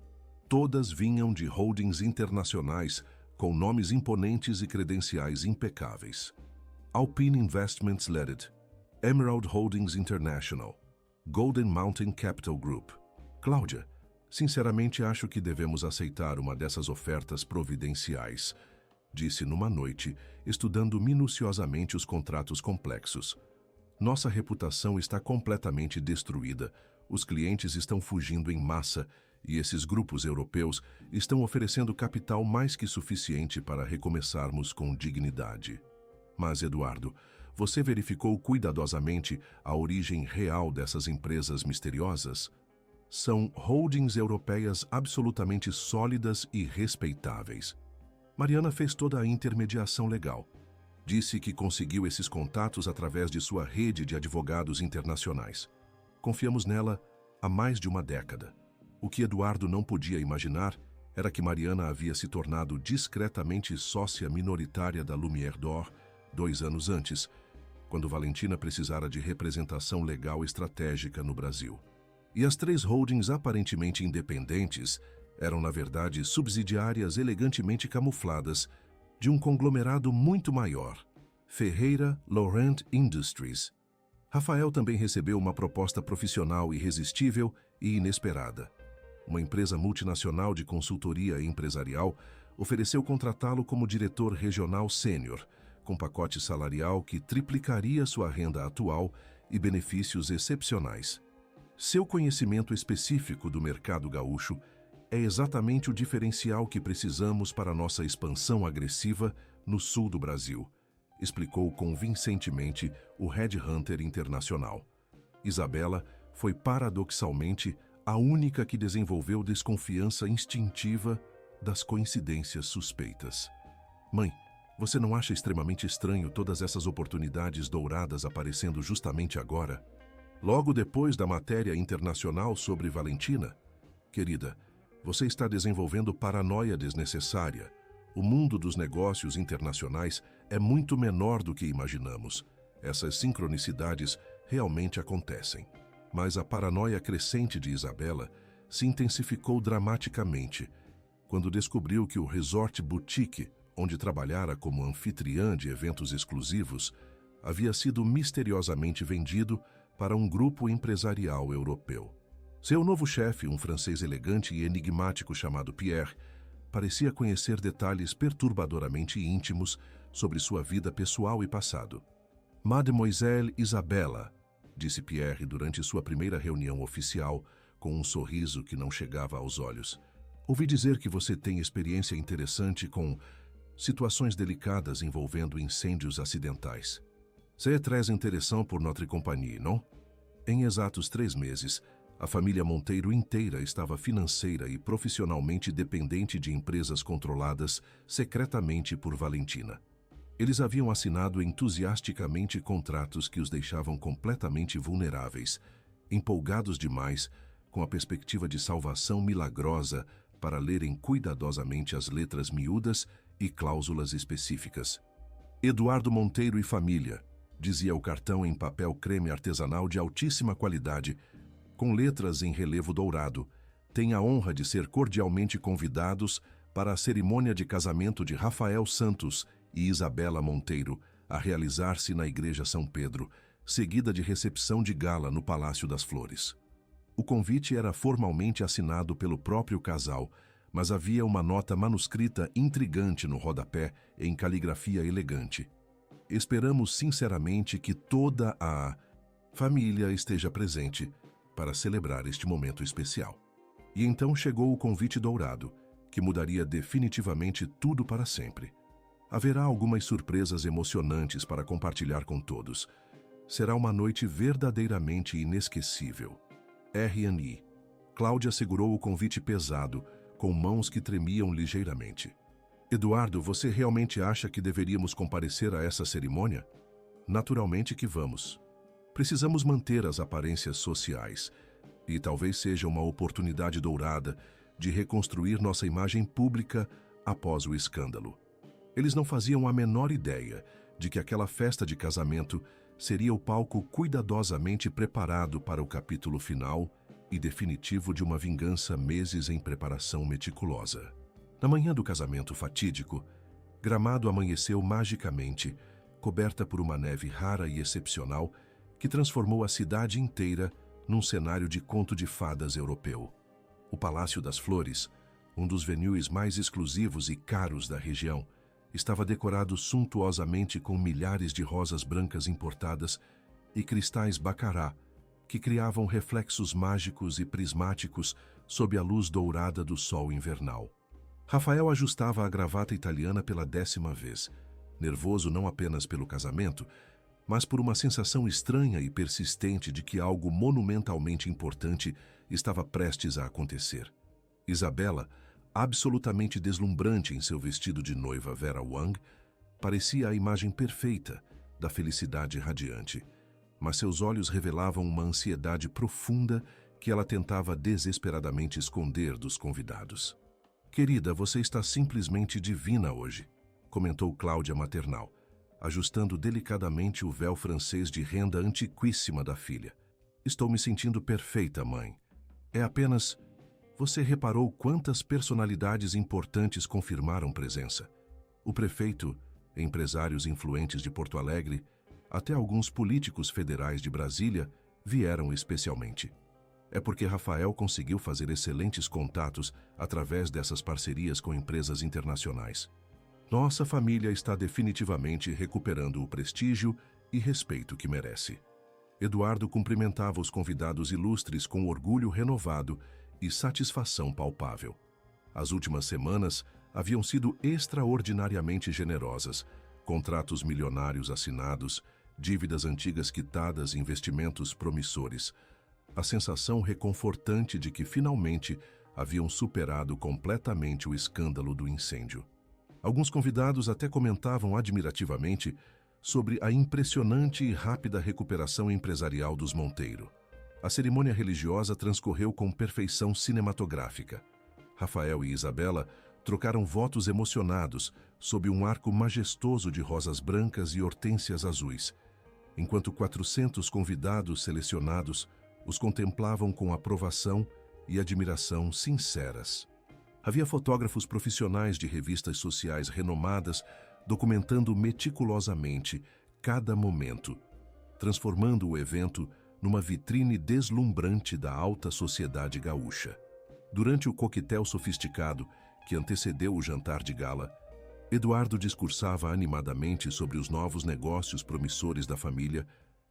Todas vinham de holdings internacionais com nomes imponentes e credenciais impecáveis. Alpine Investments Ltd., Emerald Holdings International, Golden Mountain Capital Group. Cláudia, sinceramente acho que devemos aceitar uma dessas ofertas providenciais, disse numa noite, estudando minuciosamente os contratos complexos. Nossa reputação está completamente destruída, os clientes estão fugindo em massa e esses grupos europeus estão oferecendo capital mais que suficiente para recomeçarmos com dignidade. Mas, Eduardo, você verificou cuidadosamente a origem real dessas empresas misteriosas? São holdings europeias absolutamente sólidas e respeitáveis. Mariana fez toda a intermediação legal. Disse que conseguiu esses contatos através de sua rede de advogados internacionais. Confiamos nela há mais de uma década. O que Eduardo não podia imaginar era que Mariana havia se tornado discretamente sócia minoritária da Lumière d'Or 2 anos antes, quando Valentina precisara de representação legal estratégica no Brasil. E as 3 holdings aparentemente independentes eram, na verdade, subsidiárias elegantemente camufladas de um conglomerado muito maior, Ferreira Laurent Industries. Rafael também recebeu uma proposta profissional irresistível e inesperada. Uma empresa multinacional de consultoria empresarial ofereceu contratá-lo como diretor regional sênior, com pacote salarial que triplicaria sua renda atual e benefícios excepcionais. Seu conhecimento específico do mercado gaúcho é exatamente o diferencial que precisamos para nossa expansão agressiva no sul do Brasil, explicou convincentemente o headhunter internacional. Isabela foi paradoxalmente a única que desenvolveu desconfiança instintiva das coincidências suspeitas. Mãe, você não acha extremamente estranho todas essas oportunidades douradas aparecendo justamente agora? Logo depois da matéria internacional sobre Valentina? Querida, você está desenvolvendo paranoia desnecessária. O mundo dos negócios internacionais é muito menor do que imaginamos. Essas sincronicidades realmente acontecem. Mas a paranoia crescente de Isabela se intensificou dramaticamente quando descobriu que o resort boutique, onde trabalhara como anfitriã de eventos exclusivos, havia sido misteriosamente vendido para um grupo empresarial europeu. Seu novo chefe, um francês elegante e enigmático chamado Pierre, parecia conhecer detalhes perturbadoramente íntimos sobre sua vida pessoal e passado. Mademoiselle Isabella, disse Pierre durante sua primeira reunião oficial, com um sorriso que não chegava aos olhos. Ouvi dizer que você tem experiência interessante com situações delicadas envolvendo incêndios acidentais. C'est très intéressant pour notre compagnie, não? Em exatos 3 meses, a família Monteiro inteira estava financeira e profissionalmente dependente de empresas controladas secretamente por Valentina. Eles haviam assinado entusiasticamente contratos que os deixavam completamente vulneráveis, empolgados demais com a perspectiva de salvação milagrosa para lerem cuidadosamente as letras miúdas e cláusulas específicas. Eduardo Monteiro e família, dizia o cartão em papel creme artesanal de altíssima qualidade, com letras em relevo dourado. Tem a honra de ser cordialmente convidados para a cerimônia de casamento de Rafael Santos e Isabela Monteiro, a realizar-se na Igreja São Pedro, seguida de recepção de gala no Palácio das Flores. O convite era formalmente assinado pelo próprio casal, mas havia uma nota manuscrita intrigante no rodapé em caligrafia elegante. Esperamos sinceramente que toda a família esteja presente para celebrar este momento especial. E então chegou o convite dourado, que mudaria definitivamente tudo para sempre. Haverá algumas surpresas emocionantes para compartilhar com todos. Será uma noite verdadeiramente inesquecível. R&I. Cláudia segurou o convite pesado, com mãos que tremiam ligeiramente. Eduardo, você realmente acha que deveríamos comparecer a essa cerimônia? Naturalmente que vamos. Precisamos manter as aparências sociais, e talvez seja uma oportunidade dourada de reconstruir nossa imagem pública após o escândalo. Eles não faziam a menor ideia de que aquela festa de casamento seria o palco cuidadosamente preparado para o capítulo final e definitivo de uma vingança meses em preparação meticulosa. Na manhã do casamento fatídico, Gramado amanheceu magicamente, coberta por uma neve rara e excepcional que transformou a cidade inteira num cenário de conto de fadas europeu. O Palácio das Flores, um dos venues mais exclusivos e caros da região, estava decorado suntuosamente com milhares de rosas brancas importadas e cristais bacará, que criavam reflexos mágicos e prismáticos sob a luz dourada do sol invernal. Rafael ajustava a gravata italiana pela 10ª vez, nervoso não apenas pelo casamento, mas por uma sensação estranha e persistente de que algo monumentalmente importante estava prestes a acontecer. Isabela, absolutamente deslumbrante em seu vestido de noiva Vera Wang, parecia a imagem perfeita da felicidade radiante, mas seus olhos revelavam uma ansiedade profunda que ela tentava desesperadamente esconder dos convidados. "Querida, você está simplesmente divina hoje", comentou Cláudia maternal, ajustando delicadamente o véu francês de renda antiquíssima da filha. "Estou me sentindo perfeita, mãe. É apenas... Você reparou quantas personalidades importantes confirmaram presença? O prefeito, empresários influentes de Porto Alegre, até alguns políticos federais de Brasília vieram especialmente. É porque Rafael conseguiu fazer excelentes contatos através dessas parcerias com empresas internacionais. Nossa família está definitivamente recuperando o prestígio e respeito que merece." Eduardo cumprimentava os convidados ilustres com orgulho renovado e satisfação palpável. As últimas semanas haviam sido extraordinariamente generosas, contratos milionários assinados, dívidas antigas quitadas e investimentos promissores. A sensação reconfortante de que finalmente haviam superado completamente o escândalo do incêndio. Alguns convidados até comentavam admirativamente sobre a impressionante e rápida recuperação empresarial dos Monteiro. A cerimônia religiosa transcorreu com perfeição cinematográfica. Rafael e Isabela trocaram votos emocionados sob um arco majestoso de rosas brancas e hortênsias azuis, enquanto 400 convidados selecionados os contemplavam com aprovação e admiração sinceras. Havia fotógrafos profissionais de revistas sociais renomadas documentando meticulosamente cada momento, transformando o evento numa vitrine deslumbrante da alta sociedade gaúcha. Durante o coquetel sofisticado que antecedeu o jantar de gala, Eduardo discursava animadamente sobre os novos negócios promissores da família,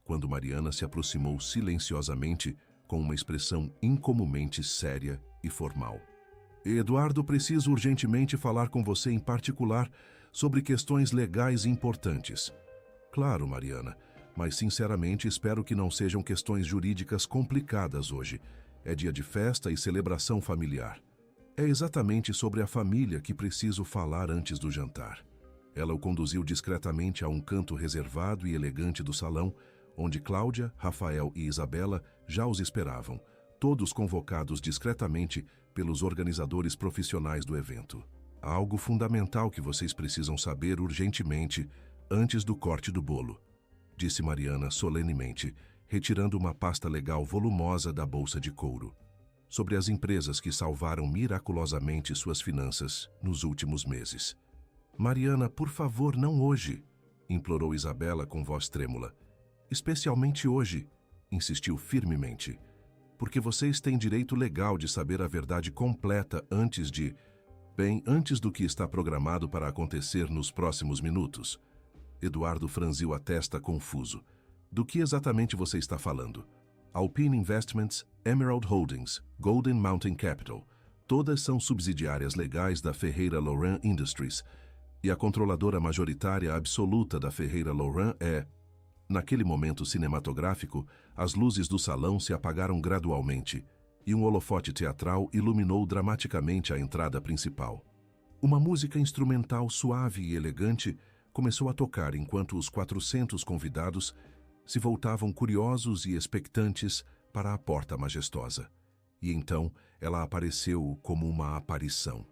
quando Mariana se aproximou silenciosamente com uma expressão incomumente séria e formal. "Eduardo, preciso urgentemente falar com você em particular sobre questões legais importantes." "Claro, Mariana, mas sinceramente espero que não sejam questões jurídicas complicadas hoje. É dia de festa e celebração familiar." "É exatamente sobre a família que preciso falar antes do jantar." Ela o conduziu discretamente a um canto reservado e elegante do salão, onde Cláudia, Rafael e Isabela já os esperavam, todos convocados discretamente pelos organizadores profissionais do evento. "Há algo fundamental que vocês precisam saber urgentemente antes do corte do bolo." disse Mariana solenemente, retirando uma pasta legal volumosa da bolsa de couro. Sobre as empresas que salvaram miraculosamente suas finanças nos últimos meses. Mariana, por favor, não hoje, implorou Isabela com voz trêmula. Especialmente hoje, insistiu firmemente, porque vocês têm direito legal de saber a verdade completa antes do que está programado para acontecer nos próximos minutos. Eduardo franziu a testa confuso. Do que exatamente você está falando? Alpine Investments, Emerald Holdings, Golden Mountain Capital, todas são subsidiárias legais da Ferreira Laurin Industries, e a controladora majoritária absoluta da Ferreira Laurin é... Naquele momento cinematográfico, as luzes do salão se apagaram gradualmente, e um holofote teatral iluminou dramaticamente a entrada principal. Uma música instrumental suave e elegante começou a tocar enquanto os 400 convidados se voltavam curiosos e expectantes para a porta majestosa. E então ela apareceu como uma aparição.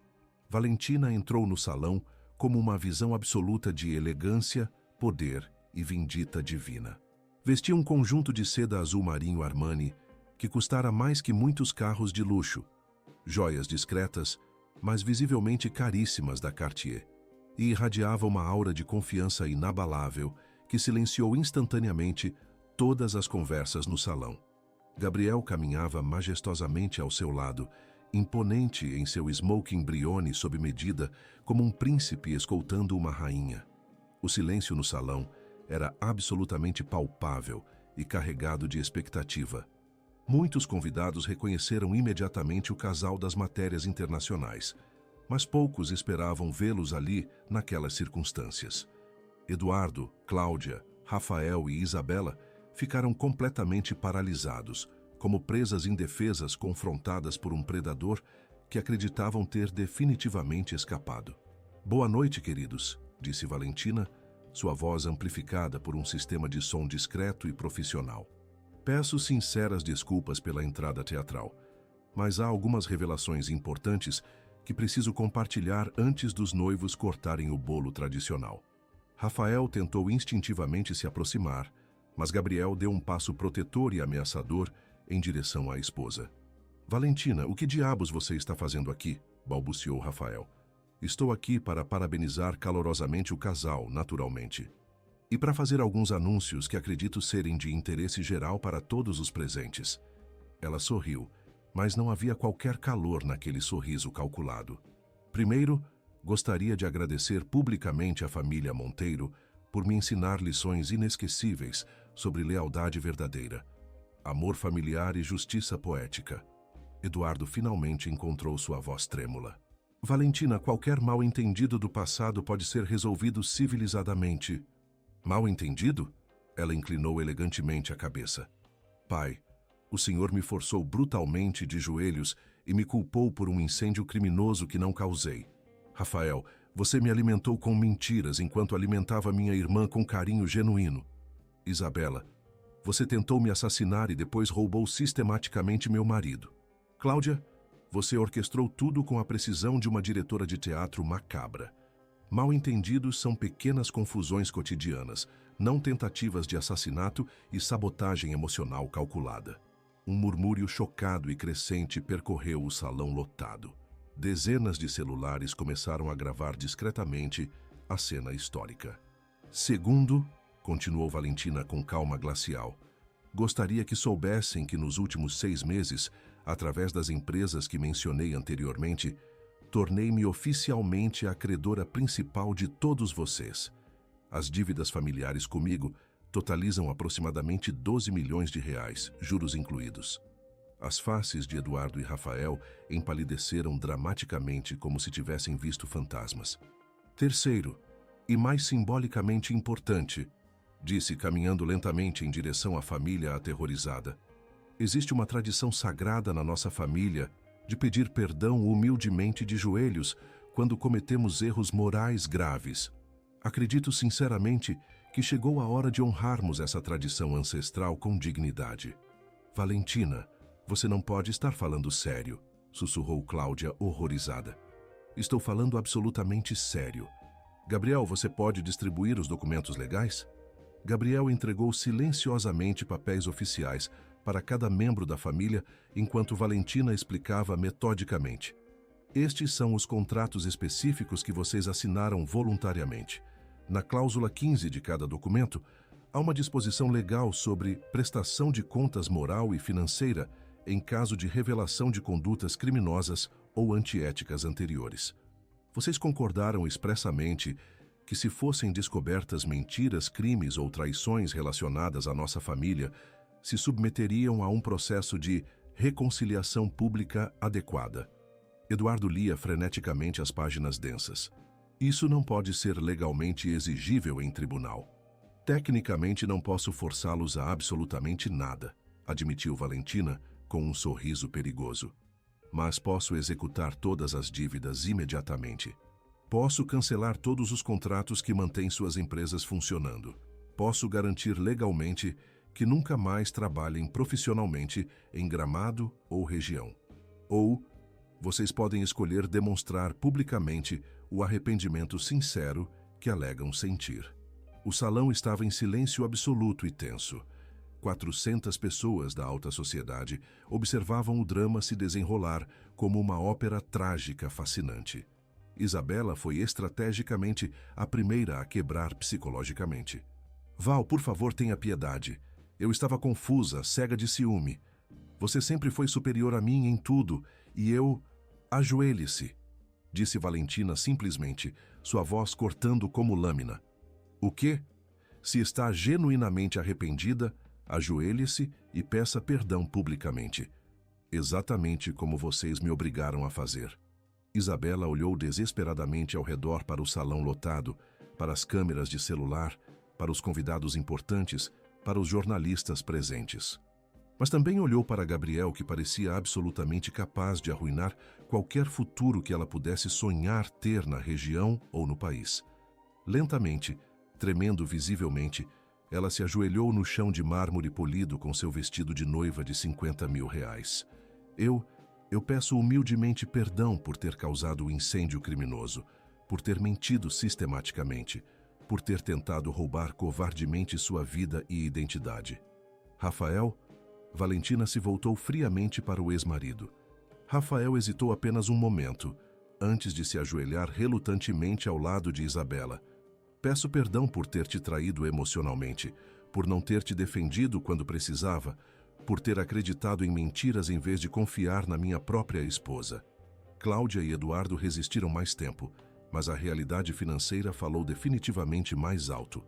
Valentina entrou no salão como uma visão absoluta de elegância, poder e vindita divina. Vestia um conjunto de seda azul marinho Armani que custara mais que muitos carros de luxo, joias discretas, mas visivelmente caríssimas da Cartier, e irradiava uma aura de confiança inabalável que silenciou instantaneamente todas as conversas no salão. Gabriel caminhava majestosamente ao seu lado, imponente em seu smoking brione sob medida, como um príncipe escoltando uma rainha. O silêncio no salão era absolutamente palpável e carregado de expectativa. Muitos convidados reconheceram imediatamente o casal das matérias internacionais, mas poucos esperavam vê-los ali naquelas circunstâncias. Eduardo, Cláudia, Rafael e Isabela ficaram completamente paralisados, como presas indefesas confrontadas por um predador que acreditavam ter definitivamente escapado. "Boa noite, queridos", disse Valentina, sua voz amplificada por um sistema de som discreto e profissional. "Peço sinceras desculpas pela entrada teatral, mas há algumas revelações importantes que preciso compartilhar antes dos noivos cortarem o bolo tradicional." Rafael tentou instintivamente se aproximar, mas Gabriel deu um passo protetor e ameaçador em direção à esposa. "Valentina, o que diabos você está fazendo aqui?", balbuciou Rafael. "Estou aqui para parabenizar calorosamente o casal, naturalmente. E para fazer alguns anúncios que acredito serem de interesse geral para todos os presentes." Ela sorriu, mas não havia qualquer calor naquele sorriso calculado. "Primeiro, gostaria de agradecer publicamente à família Monteiro por me ensinar lições inesquecíveis sobre lealdade verdadeira, amor familiar e justiça poética." Eduardo finalmente encontrou sua voz trêmula. "Valentina, qualquer mal-entendido do passado pode ser resolvido civilizadamente." "Mal-entendido?" Ela inclinou elegantemente a cabeça. "Pai, o senhor me forçou brutalmente de joelhos e me culpou por um incêndio criminoso que não causei. Rafael, você me alimentou com mentiras enquanto alimentava minha irmã com carinho genuíno. Isabela, você tentou me assassinar e depois roubou sistematicamente meu marido. Cláudia, você orquestrou tudo com a precisão de uma diretora de teatro macabra. Mal-entendidos são pequenas confusões cotidianas, não tentativas de assassinato e sabotagem emocional calculada." Um murmúrio chocado e crescente percorreu o salão lotado. Dezenas de celulares começaram a gravar discretamente a cena histórica. "Segundo", continuou Valentina com calma glacial, "gostaria que soubessem que nos últimos 6 meses, através das empresas que mencionei anteriormente, tornei-me oficialmente a credora principal de todos vocês. As dívidas familiares comigo totalizam aproximadamente 12 milhões de reais, juros incluídos." As faces de Eduardo e Rafael empalideceram dramaticamente como se tivessem visto fantasmas. "Terceiro, e mais simbolicamente importante", disse caminhando lentamente em direção à família aterrorizada, "existe uma tradição sagrada na nossa família de pedir perdão humildemente de joelhos quando cometemos erros morais graves. Acredito sinceramente que chegou a hora de honrarmos essa tradição ancestral com dignidade." "Valentina, você não pode estar falando sério", sussurrou Cláudia horrorizada. "Estou falando absolutamente sério. Gabriel, você pode distribuir os documentos legais?" Gabriel entregou silenciosamente papéis oficiais para cada membro da família, enquanto Valentina explicava metodicamente. Estes são os contratos específicos que vocês assinaram voluntariamente. Na cláusula 15 de cada documento, há uma disposição legal sobre prestação de contas moral e financeira em caso de revelação de condutas criminosas ou antiéticas anteriores. Vocês concordaram expressamente que, se fossem descobertas mentiras, crimes ou traições relacionadas à nossa família, se submeteriam a um processo de reconciliação pública adequada. Eduardo lia freneticamente as páginas densas. Isso não pode ser legalmente exigível em tribunal. Tecnicamente não posso forçá-los a absolutamente nada, admitiu Valentina com um sorriso perigoso. Mas posso executar todas as dívidas imediatamente. Posso cancelar todos os contratos que mantêm suas empresas funcionando. Posso garantir legalmente que nunca mais trabalhem profissionalmente em Gramado ou região. Ou vocês podem escolher demonstrar publicamente o arrependimento sincero que alegam sentir. O salão estava em silêncio absoluto e tenso. 400 pessoas da alta sociedade observavam o drama se desenrolar como uma ópera trágica fascinante. Isabela foi estrategicamente a primeira a quebrar psicologicamente. Val, por favor, tenha piedade. Eu estava confusa, cega de ciúme. Você sempre foi superior a mim em tudo, e eu... Ajoelhe-se, disse Valentina simplesmente, sua voz cortando como lâmina. O quê? Se está genuinamente arrependida, ajoelhe-se e peça perdão publicamente. Exatamente como vocês me obrigaram a fazer. Isabela olhou desesperadamente ao redor para o salão lotado, para as câmeras de celular, para os convidados importantes, para os jornalistas presentes. Mas também olhou para Gabriel, que parecia absolutamente capaz de arruinar qualquer futuro que ela pudesse sonhar ter na região ou no país. Lentamente, tremendo visivelmente, ela se ajoelhou no chão de mármore polido com seu vestido de noiva de 50 mil reais. Eu peço humildemente perdão por ter causado o incêndio criminoso, por ter mentido sistematicamente, por ter tentado roubar covardemente sua vida e identidade. Rafael? Valentina se voltou friamente para o ex-marido. Rafael hesitou apenas um momento, antes de se ajoelhar relutantemente ao lado de Isabela. Peço perdão por ter te traído emocionalmente, por não ter te defendido quando precisava, por ter acreditado em mentiras em vez de confiar na minha própria esposa. Cláudia e Eduardo resistiram mais tempo, mas a realidade financeira falou definitivamente mais alto.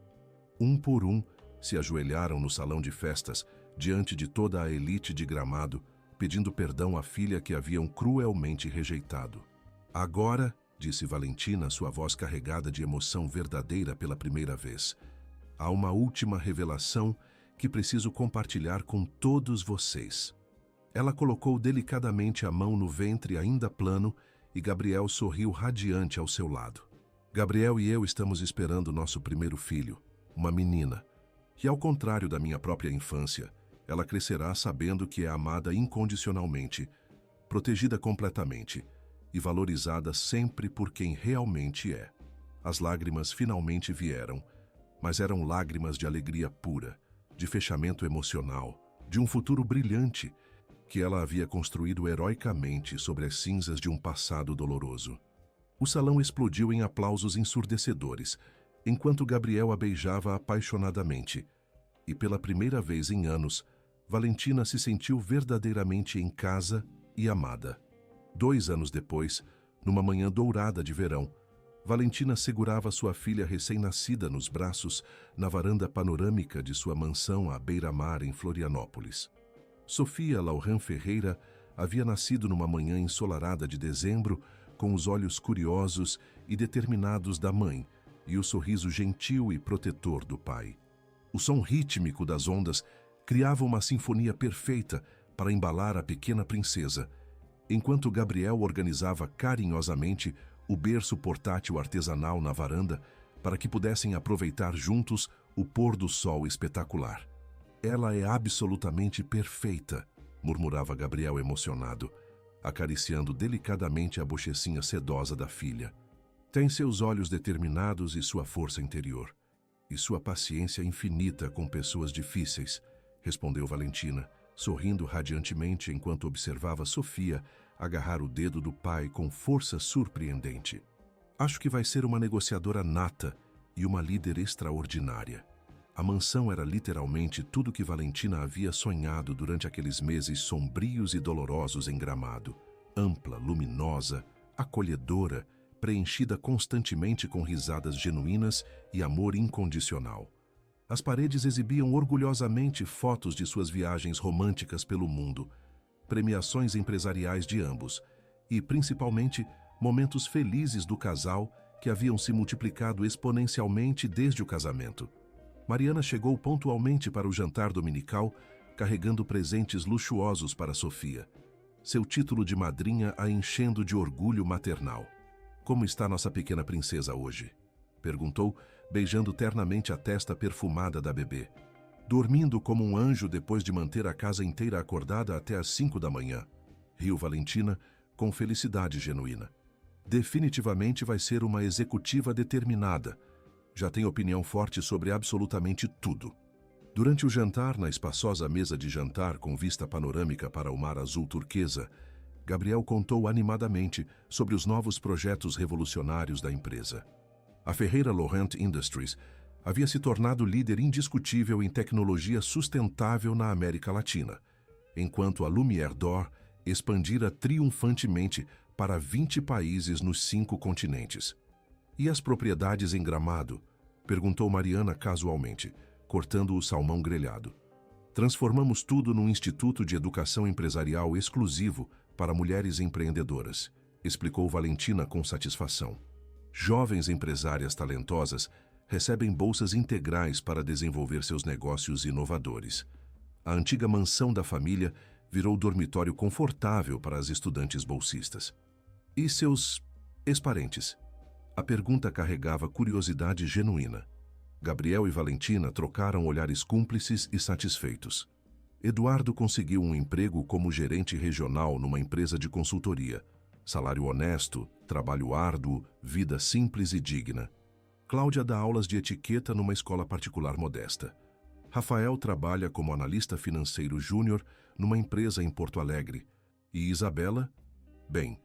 Um por um, se ajoelharam no salão de festas, diante de toda a elite de Gramado, pedindo perdão à filha que haviam cruelmente rejeitado. Agora, disse Valentina, sua voz carregada de emoção verdadeira pela primeira vez, há uma última revelação que preciso compartilhar com todos vocês. Ela colocou delicadamente a mão no ventre ainda plano e Gabriel sorriu radiante ao seu lado. Gabriel e eu estamos esperando nosso primeiro filho, uma menina. E ao contrário da minha própria infância, ela crescerá sabendo que é amada incondicionalmente, protegida completamente e valorizada sempre por quem realmente é. As lágrimas finalmente vieram, mas eram lágrimas de alegria pura, de fechamento emocional, de um futuro brilhante que ela havia construído heroicamente sobre as cinzas de um passado doloroso. O salão explodiu em aplausos ensurdecedores, enquanto Gabriel a beijava apaixonadamente. E pela primeira vez em anos, Valentina se sentiu verdadeiramente em casa e amada. 2 anos depois, numa manhã dourada de verão, Valentina segurava sua filha recém-nascida nos braços na varanda panorâmica de sua mansão à beira-mar em Florianópolis. Sofia Laurent Ferreira havia nascido numa manhã ensolarada de dezembro, com os olhos curiosos e determinados da mãe e o sorriso gentil e protetor do pai. O som rítmico das ondas criava uma sinfonia perfeita para embalar a pequena princesa, enquanto Gabriel organizava carinhosamente o berço portátil artesanal na varanda para que pudessem aproveitar juntos o pôr do sol espetacular. Ela é absolutamente perfeita, murmurava Gabriel emocionado, acariciando delicadamente a bochecinha sedosa da filha. Tem seus olhos determinados e sua força interior. e sua paciência infinita com pessoas difíceis, respondeu Valentina, sorrindo radiantemente enquanto observava Sofia agarrar o dedo do pai com força surpreendente. Acho que vai ser uma negociadora nata e uma líder extraordinária. A mansão era literalmente tudo que Valentina havia sonhado durante aqueles meses sombrios e dolorosos em Gramado. Ampla, luminosa, acolhedora, preenchida constantemente com risadas genuínas e amor incondicional. As paredes exibiam orgulhosamente fotos de suas viagens românticas pelo mundo, premiações empresariais de ambos e, principalmente, momentos felizes do casal que haviam se multiplicado exponencialmente desde o casamento. Mariana chegou pontualmente para o jantar dominical, carregando presentes luxuosos para Sofia, seu título de madrinha a enchendo de orgulho maternal. "Como está nossa pequena princesa hoje?" perguntou, beijando ternamente a testa perfumada da bebê. "Dormindo como um anjo depois de manter a casa inteira acordada até às 5 da manhã", riu Valentina, com felicidade genuína. "Definitivamente vai ser uma executiva determinada. Já tem opinião forte sobre absolutamente tudo." Durante o jantar, na espaçosa mesa de jantar com vista panorâmica para o mar azul turquesa, Gabriel contou animadamente sobre os novos projetos revolucionários da empresa. A Ferreira Laurent Industries havia se tornado líder indiscutível em tecnologia sustentável na América Latina, enquanto a Lumière d'Or expandira triunfantemente para 20 países nos 5 continentes. "E as propriedades em Gramado?" perguntou Mariana casualmente, cortando o salmão grelhado. "Transformamos tudo num instituto de educação empresarial exclusivo para mulheres empreendedoras", explicou Valentina com satisfação. "Jovens empresárias talentosas recebem bolsas integrais para desenvolver seus negócios inovadores. A antiga mansão da família virou dormitório confortável para as estudantes bolsistas." "E seus ex-parentes?" A pergunta carregava curiosidade genuína. Gabriel e Valentina trocaram olhares cúmplices e satisfeitos. Eduardo conseguiu um emprego como gerente regional numa empresa de consultoria. Salário honesto, trabalho árduo, vida simples e digna. Cláudia dá aulas de etiqueta numa escola particular modesta. Rafael trabalha como analista financeiro júnior numa empresa em Porto Alegre. E Isabela? Bem,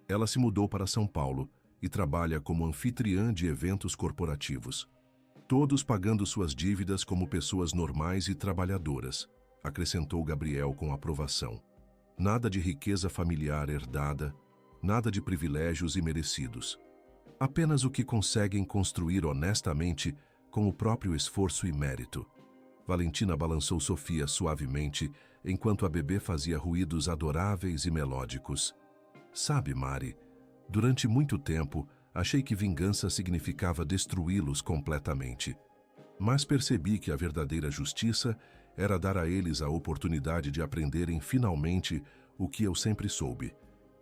ela se mudou para São Paulo e trabalha como anfitriã de eventos corporativos. Todos pagando suas dívidas como pessoas normais e trabalhadoras, acrescentou Gabriel com aprovação. Nada de riqueza familiar herdada, nada de privilégios imerecidos. Apenas o que conseguem construir honestamente com o próprio esforço e mérito. Valentina balançou Sofia suavemente, enquanto a bebê fazia ruídos adoráveis e melódicos. "Sabe, Mari, durante muito tempo achei que vingança significava destruí-los completamente. Mas percebi que a verdadeira justiça era dar a eles a oportunidade de aprenderem finalmente o que eu sempre soube,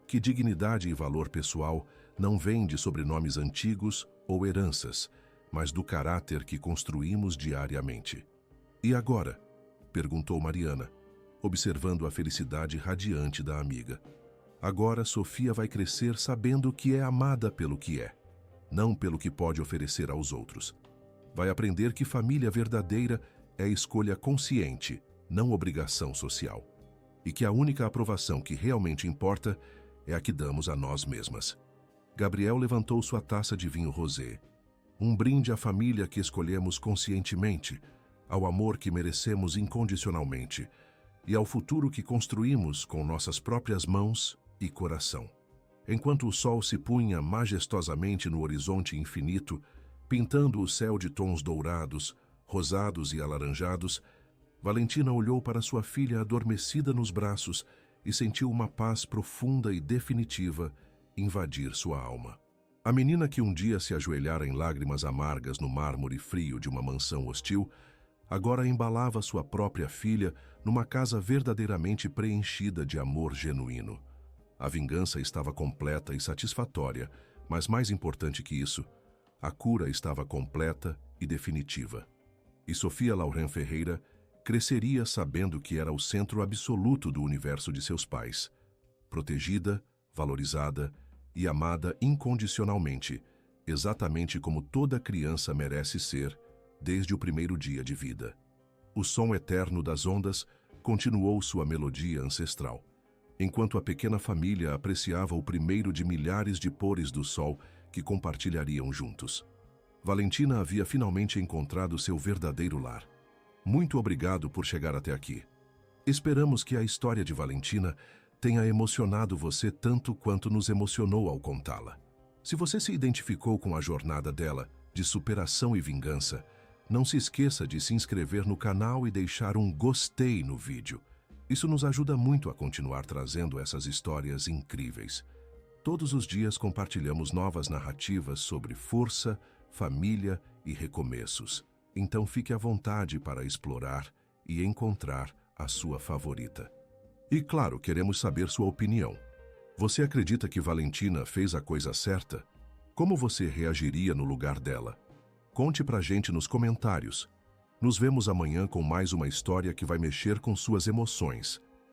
que dignidade e valor pessoal não vêm de sobrenomes antigos ou heranças, mas do caráter que construímos diariamente." "E agora?" perguntou Mariana, observando a felicidade radiante da amiga. "Agora Sofia vai crescer sabendo que é amada pelo que é, não pelo que pode oferecer aos outros. Vai aprender que família verdadeira é escolha consciente, não obrigação social. E que a única aprovação que realmente importa é a que damos a nós mesmas." Gabriel levantou sua taça de vinho rosé. "Um brinde à família que escolhemos conscientemente, ao amor que merecemos incondicionalmente e ao futuro que construímos com nossas próprias mãos e coração." Enquanto o sol se punha majestosamente no horizonte infinito, pintando o céu de tons dourados, rosados e alaranjados, Valentina olhou para sua filha adormecida nos braços e sentiu uma paz profunda e definitiva invadir sua alma. A menina que um dia se ajoelhara em lágrimas amargas no mármore frio de uma mansão hostil, agora embalava sua própria filha numa casa verdadeiramente preenchida de amor genuíno. A vingança estava completa e satisfatória, mas mais importante que isso, a cura estava completa e definitiva. E Sofia Laurent Ferreira cresceria sabendo que era o centro absoluto do universo de seus pais, protegida, valorizada e amada incondicionalmente, exatamente como toda criança merece ser desde o primeiro dia de vida. O som eterno das ondas continuou sua melodia ancestral, enquanto a pequena família apreciava o primeiro de milhares de pores do sol que compartilhariam juntos. Valentina havia finalmente encontrado seu verdadeiro lar. Muito obrigado por chegar até aqui. Esperamos que a história de Valentina tenha emocionado você tanto quanto nos emocionou ao contá-la. Se você se identificou com a jornada dela, de superação e vingança, não se esqueça de se inscrever no canal e deixar um gostei no vídeo. Isso nos ajuda muito a continuar trazendo essas histórias incríveis. Todos os dias compartilhamos novas narrativas sobre força, família e recomeços. Então fique à vontade para explorar e encontrar a sua favorita. E claro, queremos saber sua opinião. Você acredita que Valentina fez a coisa certa? Como você reagiria no lugar dela? Conte pra gente nos comentários. Nos vemos amanhã com mais uma história que vai mexer com suas emoções.